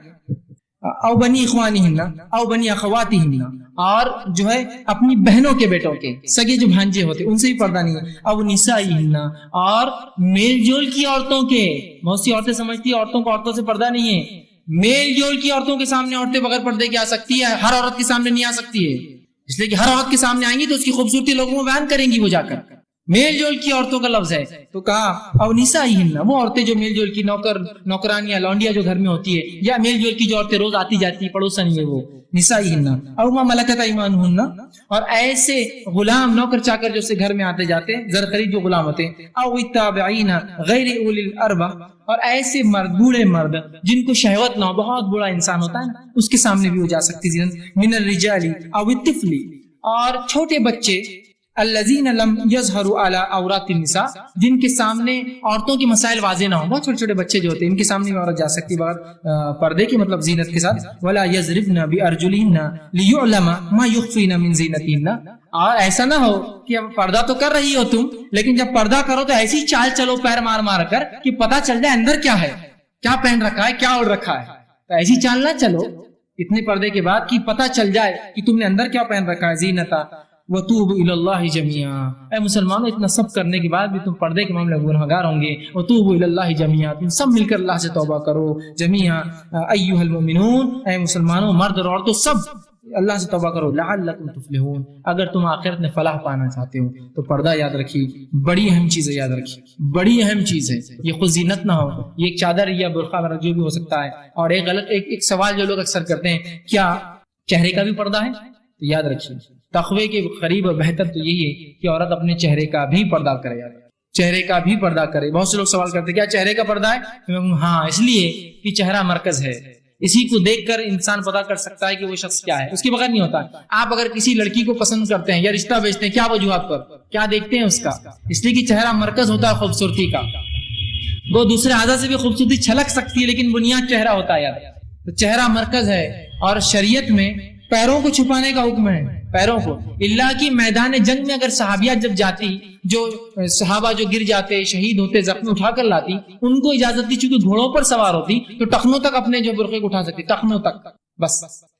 Speaker 1: او بنی اخوانہن او بنی اخواتہن، اور جو ہے اپنی بہنوں کے بیٹوں کے سگے جو بھانجے ہوتے ان سے بھی پردہ نہیں ہے، او نسائہن، اور میل جول کی عورتوں کے. بہت سی عورتیں سمجھتی ہیں عورتوں کو عورتوں سے پردہ نہیں ہے. میل جول کی عورتوں کے سامنے عورتیں بغیر پردے کے آ سکتی ہے، ہر عورت کے سامنے نہیں آ سکتی ہے، اس لیے کہ ہر عورت کے سامنے آئیں گی تو اس کی خوبصورتی لوگوں کو بیان کریں گی وہ جا کر. میل جول کی عورتوں کا لفظ ہے تو کہا او نسائہن، وہ عورتیں جو میل جول کی نوکرانیاں لونڈیاں جو گھر میں ہوتی ہے، یا میل جول کی جو عورتیں روز آتی جاتی پڑوسن ہے وہ نسائہن، او ما ملکت ایمانہن، اور ایسے غلام نوکر چاکر جو سے گھر میں آتے جاتے زر خرید جو غلام ہوتے، او التابعین غیر اولی الاربہ، اور ایسے مرد بوڑھے مرد جن کو شہوت نہ ہو، بہت بڑا انسان ہوتا ہے نا اس کے سامنے بھی ہو جا سکتی زینت، من الرجال او الطفل، اور چھوٹے بچے الذین لم یظہروا علی عورات النساء، جن کے سامنے عورتوں کے مسائل واضح نہ ہوں، بہت چھوٹے چھوٹے بچے جو ہوتے ہیں ان کے سامنے بھی عورت جا سکتی بغیر پردے کی، مطلب زینت کے ساتھ. ولا یضربن بارجلہن لیعلم ما یخفین من زینتہن، اور ایسا نہ ہو کہ اب پردہ تو کر رہی ہو تم لیکن جب پردہ کرو تو ایسی چال چلو پیر مار مار کر کہ پتہ چل جائے اندر کیا ہے، کیا پہن رکھا ہے، کیا اوڑھ رکھا ہے. تو ایسی چال نہ چلو اتنے پردے کے بعد کہ پتہ چل جائے کہ تم نے اندر کیا پہن رکھا ہے. زینتا وَتُوبُوا إِلَى اللَّهِ جَمِيعًا، اے مسلمانوں اتنا سب کرنے کے بعد بھی تم پردے کے معاملے میں گنہگار ہوں گے. وَتُوبُوا إِلَى اللَّهِ جَمِيعًا، تم سب مل کر اللہ سے توبہ کرو. جميعا أيها المؤمنون، اے مسلمانوں مرد اور عورتوں سب اللہ سے توبہ کرو. لعلکم تفلحون، اگر تم آخرت میں فلاح پانا چاہتے ہو تو پردہ یاد رکھیے، بڑی اہم چیز ہے، یاد رکھیے بڑی اہم چیز ہے. یہ خود زینت نہ ہو، یہ ایک چادر یا برقع وغیرہ جو بھی ہو سکتا ہے. اور ایک غلط ایک سوال جو لوگ اکثر کرتے ہیں، کیا چہرے کا بھی پردہ ہے؟ تو یاد رکھیے تقوی کے قریب اور بہتر تو یہی ہے کہ عورت اپنے چہرے کا بھی پردہ کرے، چہرے کا بھی پردہ کرے. بہت سے لوگ سوال کرتے ہیں کیا چہرے کا پردہ ہے؟ ہاں، اس لیے کہ چہرہ مرکز ہے، اسی کو دیکھ کر انسان پتہ کر سکتا ہے کہ وہ شخص کیا ہے، اس کے بغیر نہیں ہوتا. آپ اگر کسی لڑکی کو پسند کرتے ہیں یا رشتہ بیچتے ہیں، کیا وجوہات پر کیا دیکھتے ہیں اس کا؟ اس لیے کہ چہرہ مرکز ہوتا ہے خوبصورتی کا. وہ دوسرے اعضاء سے بھی خوبصورتی چھلک سکتی ہے لیکن بنیاد چہرہ ہوتا ہے. تو چہرہ مرکز ہے. اور شریعت میں پیروں کو چھپانے کا حکم ہے، پیروں کو. اللہ کی میدان جنگ میں اگر صحابیات جب جاتی، جو صحابہ جو گر جاتے شہید ہوتے زخمی اٹھا کر لاتی، ان کو اجازت دی چونکہ گھوڑوں پر سوار ہوتی تو ٹخنوں تک اپنے جو برقعے کو اٹھا سکتی، ٹخنوں تک بس.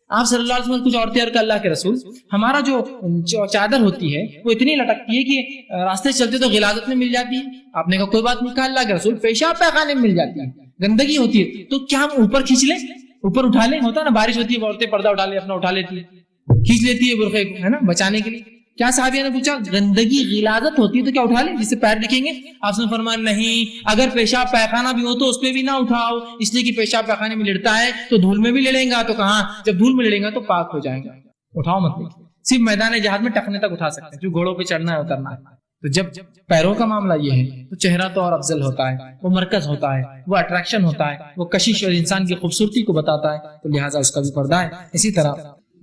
Speaker 1: آپ صلی اللہ علیہ وسلم کچھ عورتیں اور اللہ کے رسول، ہمارا جو چادر ہوتی ہے وہ اتنی لٹکتی ہے کہ راستے چلتے تو غلاظت میں مل جاتی ہے. آپ نے کہا کوئی بات نہیں، کہا اللہ کے رسول پیشاب پیخانے میں مل جاتی ہے، گندگی ہوتی ہے، تو کیا ہم اوپر کھینچ لیں، اوپر اٹھا لیں؟ ہوتا ہے نا بارش ہوتی ہے عورتیں پردہ اٹھا لیں، اپنا اٹھا لیتی ہے، کھینچ لیتی ہے برقعے کو، ہے نا، بچانے کے لیے. کیا صحابیہ نے پوچھا گندگی غلاظت ہوتی ہے تو کیا اٹھا لیں جس سے پیر دکھیں گے؟ آپ نے فرمایا نہیں، اگر پیشاب پیخانہ بھی ہو تو اس پہ بھی نہ اٹھاؤ، اس لیے کہ پیشاب پیخانے میں لڑتا ہے تو دھول میں بھی لڑیں گا. تو کہاں جب دھول میں لڑیں گا تو پاک ہو جائیں گا، اٹھاؤ مت. صرف میدان جہاد میں ٹخنے تک اٹھا سکتے ہیں، جو گھوڑوں پہ چڑھنا ہے اترنا ہے. تو جب پیروں کا معاملہ یہ ہے تو چہرہ تو اور افضل ہوتا ہے، وہ مرکز ہوتا ہے، وہ اٹریکشن ہوتا ہے، وہ کشش اور انسان کی خوبصورتی کو بتاتا ہے، تو لہٰذا اس کا بھی پردہ ہے. اسی طرح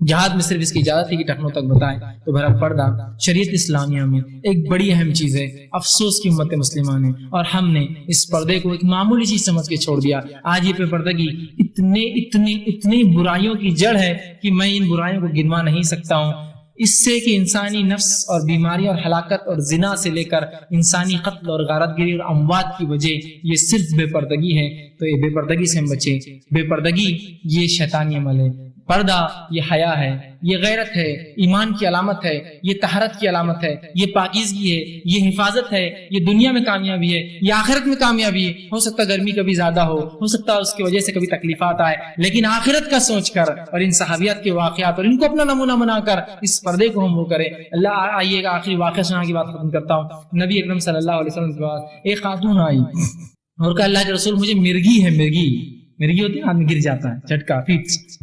Speaker 1: جہاد میں صرف اس کی اجازت ہے کہ ٹخنوں تک بتائیں. تو بہرحال پردہ شریعت اسلامیہ میں ایک بڑی اہم چیز ہے. افسوس کی امت مسلمہ نے اور ہم نے اس پردے کو ایک معمولی چیز سمجھ کے چھوڑ دیا. آج یہ بے پردگی اتنی برائیوں کی جڑ ہے کہ میں ان برائیوں کو گنوا نہیں سکتا ہوں. اس سے کہ انسانی نفس اور بیماری اور ہلاکت اور زنا سے لے کر انسانی قتل اور غارت گری اور اموات کی وجہ یہ صرف بے پردگی ہے. تو یہ بے پردگی سے ہم بچیں. بے پردگی یہ شیطانی عمل ہے. پردہ یہ حیا ہے، یہ غیرت ہے، ایمان کی علامت ہے، یہ طہارت کی علامت ہے، یہ پاکیزگی ہے، یہ حفاظت ہے، یہ دنیا میں کامیابی ہے، یہ آخرت میں کامیابی ہے. ہو سکتا ہے گرمی کبھی زیادہ ہو سکتا ہے اس کی وجہ سے کبھی تکلیفات آئے، لیکن آخرت کا سوچ کر اور ان صحابیات کے واقعات اور ان کو اپنا نمونہ بنا کر اس پردے کو ہم وہ کریں. اللہ آئیے گا آخری واقعہ سنا کی بات ختم کرتا ہوں. نبی اکرم صلی اللہ علیہ وسلم کے پاس ایک خاتون آئی اور کہا اللہ کے رسول مجھے مرگی ہے. مرگی ہوتی ہے آدمی گر جاتا ہے جھٹکا فیٹ،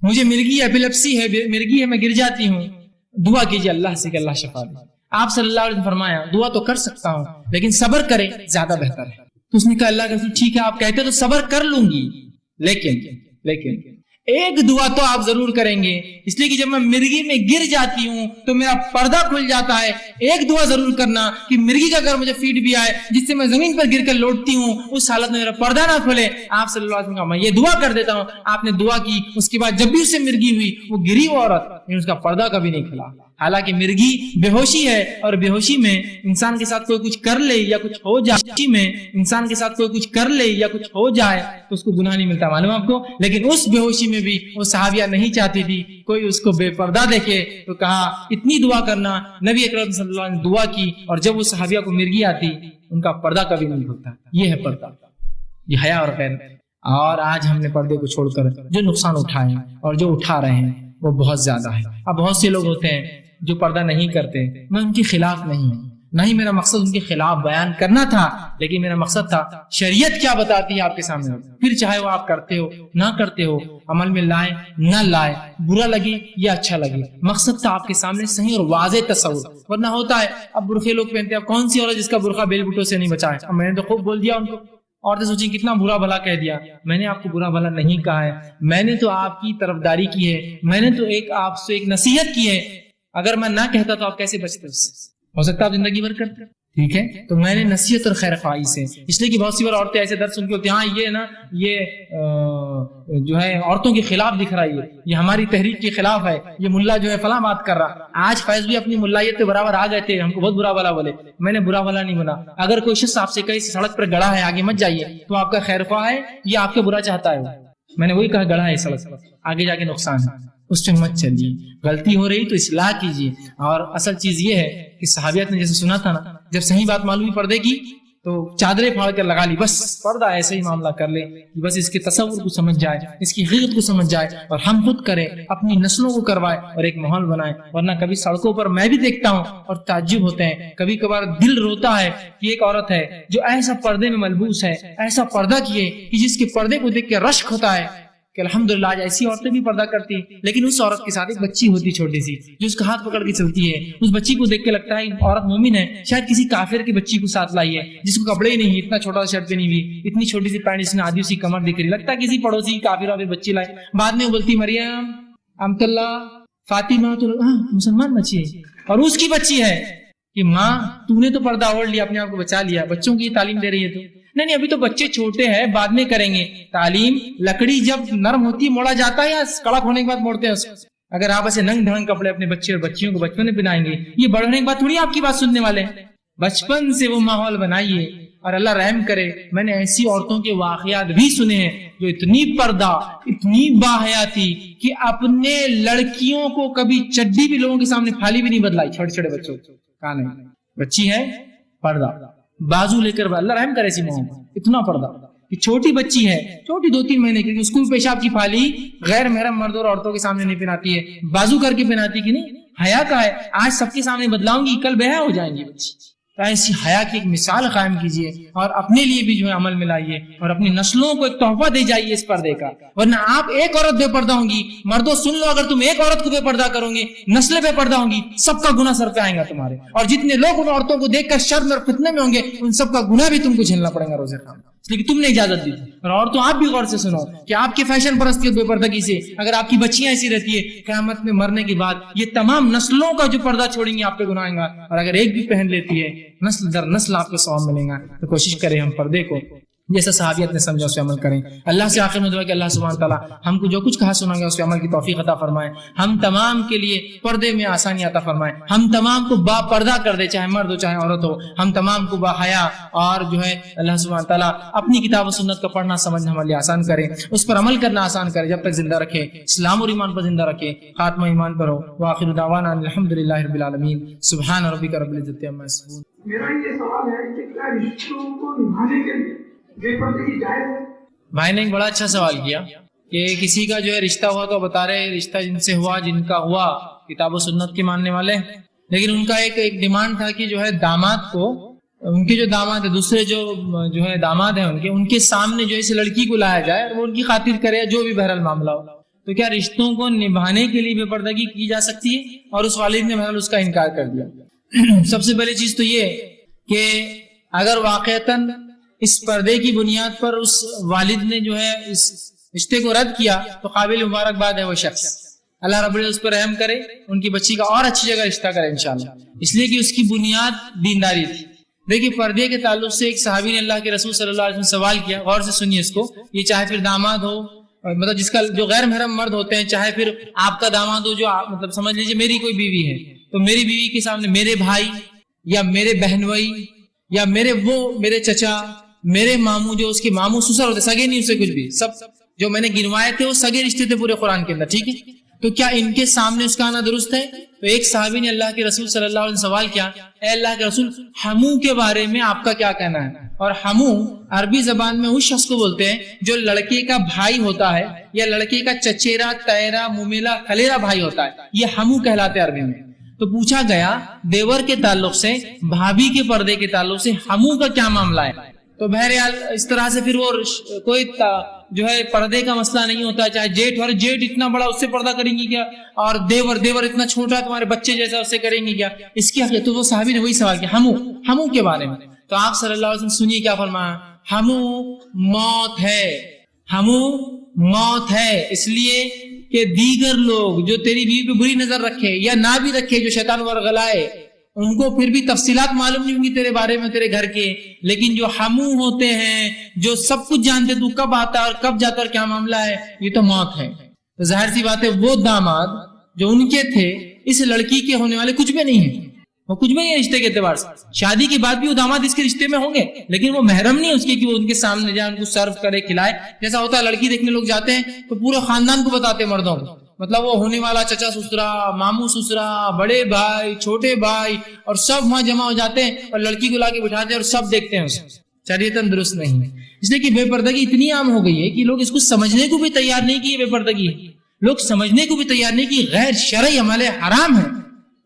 Speaker 1: مجھے مرگی ایپیلیپسی ہے، مرگی ہے، میں گر جاتی ہوں، دعا کیجیے اللہ سے کہ اللہ شفا دے. آپ صلی اللہ علیہ وسلم فرمایا دعا تو کر سکتا ہوں لیکن صبر کرے زیادہ بہتر ہے. تو اس نے کہا اللہ کا رسول ٹھیک ہے آپ کہتے تو صبر کر لوں گی، لیکن ایک دعا تو آپ ضرور کریں گے، اس لیے کہ جب میں مرگی میں گر جاتی ہوں تو میرا پردہ کھل جاتا ہے. ایک دعا ضرور کرنا کہ مرگی کا اگر مجھے فیڈ بھی آئے جس سے میں زمین پر گر کر لوٹتی ہوں اس حالت میں میرا پردہ نہ کھلے. آپ صلی اللہ علیہ وسلم کا میں یہ دعا کر دیتا ہوں. آپ نے دعا کی، اس کے بعد جب بھی اس سے مرگی ہوئی وہ گری وہ عورت لیکن اس کا پردہ کبھی نہیں کھلا. حالانکہ مرغی بے ہوشی ہے اور بے ہوشی میں انسان کے ساتھ کوئی کچھ کر لے یا کچھ ہو جائے، میں انسان کے ساتھ کوئی کچھ کر لے یا کچھ ہو جائے تو اس کو گناہ نہیں ملتا، معلوم آپ کو. لیکن اس بے ہوشی میں بھی وہ صحابیہ نہیں چاہتی تھی کوئی اس کو بے پردہ دیکھے، تو کہا اتنی دعا کرنا. نبی اکرم صلی اللہ علیہ وسلم نے دعا کی اور جب وہ صحابیہ کو مرغی آتی ان کا پردہ کبھی نہیں کھلتا. یہ ہے پردہ، یہ حیا اور غیرت. اور آج ہم نے پردے کو چھوڑ کر جو نقصان اٹھائے اور جو اٹھا رہے ہیں وہ بہت زیادہ ہے. اب بہت سے لوگ ہوتے ہیں جو پردہ نہیں کرتے. میں ان کے خلاف نہیں ہوں، نہ ہی میرا مقصد ان کے خلاف بیان کرنا تھا، لیکن میرا مقصد تھا شریعت کیا بتاتی ہے آپ کے سامنے، پھر چاہے وہ آپ کرتے ہو نہ کرتے ہو، عمل میں لائے نہ لائے، برا لگے یا اچھا لگے، مقصد تھا آپ کے سامنے صحیح اور واضح تصور. ورنہ ہوتا ہے اب برقعے لوگ پہنتے ہیں، اب کون سی عورت جس کا برقع بیل بوٹوں سے نہیں بچا ہے. اب میں نے تو خوب بول دیا ان کو، عورتیں سوچیں کتنا برا بھلا کہہ دیا. میں نے آپ کو برا بھلا نہیں کہا ہے، میں نے تو آپ کی طرفداری کی ہے، میں نے تو آپ سے ایک نصیحت کی ہے. اگر میں نہ کہتا تو آپ کیسے بچتے اس سے؟ ہو سکتا ہے آپ زندگی بھر کرتے. ٹھیک ہے، تو میں نے نصیحت اور خیر خواہی سے، اس لیے کہ بہت سی بار عورتیں ایسے درد سن کے ہوتی ہیں، ہاں یہ نا یہ جو ہے عورتوں کے خلاف دکھ رہا ہے، یہ ہماری تحریک کے خلاف ہے، یہ ملا جو ہے فلاں بات کر رہا. آج فیض بھی اپنی ملائیت کے برابر آ گئے تھے، ہم کو بہت برا بھلا بولے. میں نے برا بھلا نہیں بنا. اگر کوئی شخص آپ سے کہیں سڑک پر گڑا ہے آگے مت جائیے، تو آپ کا خیر خواہ ہے یا آپ کے برا چاہتا ہے. میں نے وہی کہا، گڑا ہے سڑک پر، آگے جا کے نقصان ہے، اس پہ مت چلیے. غلطی ہو رہی تو اصلاح کیجیے. اور اصل چیز یہ ہے کہ صحابیات نے جیسے سنا تھا نا، جب صحیح بات معلوم پردے کی تو چادریں پھاڑ کر لگا لی، بس پردہ ایسے ہی معاملہ کر لے، بس اس کے تصور کو سمجھ جائے، اس کی حقیقت کو سمجھ جائے، اور ہم خود کریں، اپنی نسلوں کو کروائے اور ایک ماحول بنائے. ورنہ کبھی سڑکوں پر میں بھی دیکھتا ہوں اور تعجب ہوتے ہیں، کبھی کبھار دل روتا ہے کہ ایک عورت ہے جو ایسا پردے میں ملبوس ہے، ایسا پردہ کیے کہ جس کے پردے کو دیکھ کے رشک ہوتا ہے کہ الحمدللہ آج ایسی عورتیں بھی پردہ کرتی ہیں. لیکن اس عورت کے ساتھ ایک بچی ہوتی چھوٹی سی جو اس کا ہاتھ پکڑ کے چلتی ہے، اس بچی کو دیکھ کے لگتا ہے عورت مومن ہے، شاید کسی کافر کی بچی کو ساتھ لائی ہے جس کو کپڑے ہی نہیں، اتنا چھوٹا سا شرٹ پہنی ہوئی، اتنی چھوٹی سی پینٹ، اس نے آدھی سی کمر دکھ رہی، لگتا ہے کسی پڑوسی کافر والی بچی لائی. بعد میں وہ بولتی مریم، امت اللہ، فاطمہ، تو مسلمان بچی ہے اور اس کی بچی ہے کہ ماں تو نے تو پردہ اوڑھ لیا، اپنے آپ کو بچا لیا، بچوں کی تعلیم دے رہی ہے. تو نہیں ابھی تو بچے چھوٹے ہیں، بعد میں کریں گے تعلیم. لکڑی جب نرم ہوتی ہے موڑا جاتا ہے یا کڑک ہونے کے بعد موڑتے ہیں اس کو؟ اگر آپ ایسے ننگ ڈھنگ کپڑے اپنے بچے اور بچیوں کو بچپن میں پہنائیں گے، یہ بڑے ہونے کے بعد تھوڑی آپ کی بات سننے والے ہیں. بچپن سے وہ ماحول بنائیے. اور اللہ رحم کرے، میں نے ایسی عورتوں کے واقعات بھی سنے ہیں جو اتنی پردہ، اتنی باحیا تھی کہ اپنے لڑکیوں کو کبھی چڈی بھی لوگوں کے سامنے پھالی بھی نہیں بدلائی. چھوٹے چھوٹے بچوں کہا نہیں، بچی ہے پردہ، بازو لے کر، اللہ رحم کرے ایسی ماں، اتنا پردہ کہ چھوٹی بچی ہے، چھوٹی 2-3 مہینے کی، اسکول پیشاب کی پھالی غیر محرم مرد اور عورتوں کے سامنے نہیں پہناتی ہے، بازو کر کے پہناتی کہ نہیں. حیا کا ہے، آج سب کے سامنے بدلاؤں گی، کل بے حیا ہو جائیں گی بچی. ایسی حیا کی ایک مثال قائم کیجیے اور اپنے لیے بھی جو ہے عمل میں لائیے اور اپنی نسلوں کو ایک تحفہ دے جائیے اس پردے کا. ورنہ آپ ایک عورت بے پردہ ہوں گی، مردوں سن لو، اگر تم ایک عورت کو بے پردہ کرو گے، نسلیں بے پردہ ہوں گی، سب کا گناہ سر پہ آئے گا تمہارے. اور جتنے لوگ ان عورتوں کو دیکھ کر شرم اور فتنے میں ہوں گے، ان سب کا گناہ بھی تم کو جھیلنا پڑے گا روزے قیامت، لیکن تم نے اجازت دی. اور عورتوں آپ بھی غور سے سنو کہ آپ کے فیشن پرستی اور بے پردگی سے اگر آپ کی بچیاں ایسی رہتی ہے، قیامت میں مرنے کے بعد یہ تمام نسلوں کا جو پردہ چھوڑیں گے آپ پہ گناہ آئے گا. اور اگر ایک بھی پہن لیتی ہے، نسل در نسل آپ کو ثواب ملے گا. تو کوشش کریں ہم پردے کو جیسا صحابیت نے سمجھا اس پہ عمل کریں. اللہ سے آخر میں دعا کہ اللہ سبحانہ تعالیٰ ہم کو جو کچھ کہا سنا گیا اس پہ عمل کی توفیق عطا فرمائے. ہم تمام کے لیے پردے میں آسانی عطا فرمائے. ہم تمام کو با پردہ کر دے، چاہے مرد ہو چاہے عورت ہو. ہم تمام کو با حیا اور جو ہے اللہ سبحانہ تعالیٰ اپنی کتاب و سنت کا پڑھنا سمجھنا ہمارے لیے آسان کرے، اس پر عمل کرنا آسان کرے، جب تک زندہ رکھے، اسلام اور ایمان پر زندہ رکھے، خاتمہ ایمان پر ہو. وآخر دعوانا الحمدللہ رب العالمین. سبحان ربک رب العزت عما یصفون.
Speaker 2: میرا یہ سوال ہے کہ کیا رشتوں کو نبھانے کے لیے بے پردگی جائز ہے؟
Speaker 1: بھائی نے ایک بڑا اچھا سوال کیا کہ کسی کا جو ہے رشتہ ہوا تو بتا رہے رشتہ جن سے ہوا، جن کا ہوا کتاب و سنت کے ماننے والے، لیکن ان کا ایک ڈیمانڈ تھا کہ جو ہے داماد کو، ان کے جو داماد ہے، دوسرے جو ہے داماد ہیں ان کے سامنے جو اس لڑکی کو لایا جائے اور وہ ان کی خاطر کرے، جو بھی بہرحال معاملہ ہو. تو کیا رشتوں کو نبھانے کے لیے بے پردگی کی جا سکتی ہے؟ اور اس والد نے بہرحال اس کا انکار کر دیا. سب سے پہلی چیز تو یہ کہ اگر واقعتاً اس پردے کی بنیاد پر اس والد نے جو ہے اس رشتے کو رد کیا تو قابل مبارکباد ہے وہ شخص. اللہ رب العزت اس پر رحم کرے، ان کی بچی کا اور اچھی جگہ رشتہ کرے انشاءاللہ، اس لیے کہ اس کی بنیاد دینداری تھی. دیکھیے پردے کے تعلق سے ایک صحابی نے اللہ کے رسول صلی اللہ علیہ وسلم سوال کیا، غور سے سنیے اس کو. یہ چاہے پھر داماد ہو، مطلب جس کا جو غیر محرم مرد ہوتے ہیں، چاہے پھر آپ کا داماد ہو جو مطلب سمجھ لیجیے میری کوئی بیوی ہے، تو میری بیوی کے سامنے میرے بھائی یا میرے بہن بھائی یا میرے چچا، میرے ماموں، جو اس کے ماموں سسر ہوتے، سگے نہیں اسے کچھ بھی، سب جو میں نے گنوائے تھے وہ سگے رشتے تھے پورے قرآن کے اندر، ٹھیک ہے؟ تو کیا ان کے سامنے اس کا آنا درست ہے؟ تو ایک صحابی نے اللہ کے رسول صلی اللہ علیہ وسلم سوال کیا، اے اللہ کے رسول، ہمو کے بارے میں آپ کا کیا کہنا ہے؟ اور ہمو عربی زبان میں اس شخص کو بولتے ہیں جو لڑکے کا بھائی ہوتا ہے یا لڑکے کا چچیرا، تیرا، ممیلا، خلیرا بھائی ہوتا ہے، یہ ہمو کہلاتے عربی میں۔ تو پوچھا گیا دیور کے تعلق سے، بھابھی کے پردے کے تعلق سے ہمو کا کیا معاملہ ہے؟ تو بہرحال اس طرح سے پھر وہ کوئی جو ہے پردے کا مسئلہ نہیں ہوتا، چاہے جیٹ اور جیٹ اتنا بڑا اس سے پردہ کریں گی کیا، اور دیور اتنا چھوٹا تمہارے بچے جیسا اس سے کریں گی کیا، اس کی حقیقت۔ تو وہ صحابی نے وہی سوال کیا ہمو کے بارے میں۔ تو آپ صلی اللہ علیہ وسلم سنیے کیا فرمایا، ہمو موت ہے، ہمو موت ہے، اس لیے کہ دیگر لوگ جو تیری بیوی پہ بری نظر رکھے یا نہ بھی رکھے، جو شیطان ورغلائے، ان کو پھر بھی تفصیلات معلوم نہیں ہوں گی تیرے بارے میں، تیرے گھر کے، لیکن جو ہمو ہوتے ہیں، جو سب کچھ جانتے تو کب آتا ہے اور کب جاتا اور کیا معاملہ ہے، یہ تو موت ہے۔ تو ظاہر سی بات ہے وہ داماد جو ان کے تھے اس لڑکی کے ہونے والے کچھ بھی نہیں ہیں، وہ کچھ بھی نہیں ہے رشتے کے اعتبار سے، شادی کے بعد بھی وہ داماد اس کے رشتے میں ہوں گے، لیکن وہ محرم نہیں ہے اس کے کہ وہ ان کے سامنے جائے، ان کو سرو کرے، کھلائے۔ جیسا ہوتا ہے لڑکی دیکھنے لوگ جاتے ہیں تو پورے خاندان کو بتاتے ہیں مردوں کو، مطلب وہ ہونے والا چچا سسرا، ماموں سسرا، بڑے بھائی، چھوٹے بھائی، اور سب وہاں جمع ہو جاتے ہیں اور لڑکی کو لا کے بٹھاتے ہیں اور سب دیکھتے ہیں اسے۔ شریعتاً درست نہیں ہے، اس لیے کہ بے پردگی اتنی عام ہو گئی ہے کہ لوگ اس کو سمجھنے کو بھی تیار نہیں کہ یہ بے پردگی ہے، لوگ سمجھنے کو بھی تیار نہیں کہ غیر شرعی عمل حرام ہے۔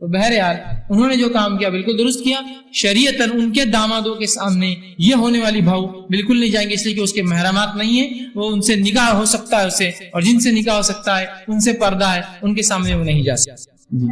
Speaker 1: تو بہرحال انہوں نے جو کام کیا بالکل درست کیا، شریعتاً ان کے دامادوں کے سامنے یہ ہونے والی بہو بالکل نہیں جائیں گے، اس لیے کہ اس کے محرمات نہیں ہیں، وہ ان سے نکاح ہو سکتا ہے اسے، اور جن سے نکاح ہو سکتا ہے ان سے پردہ ہے، ان کے سامنے وہ نہیں جا سکتے۔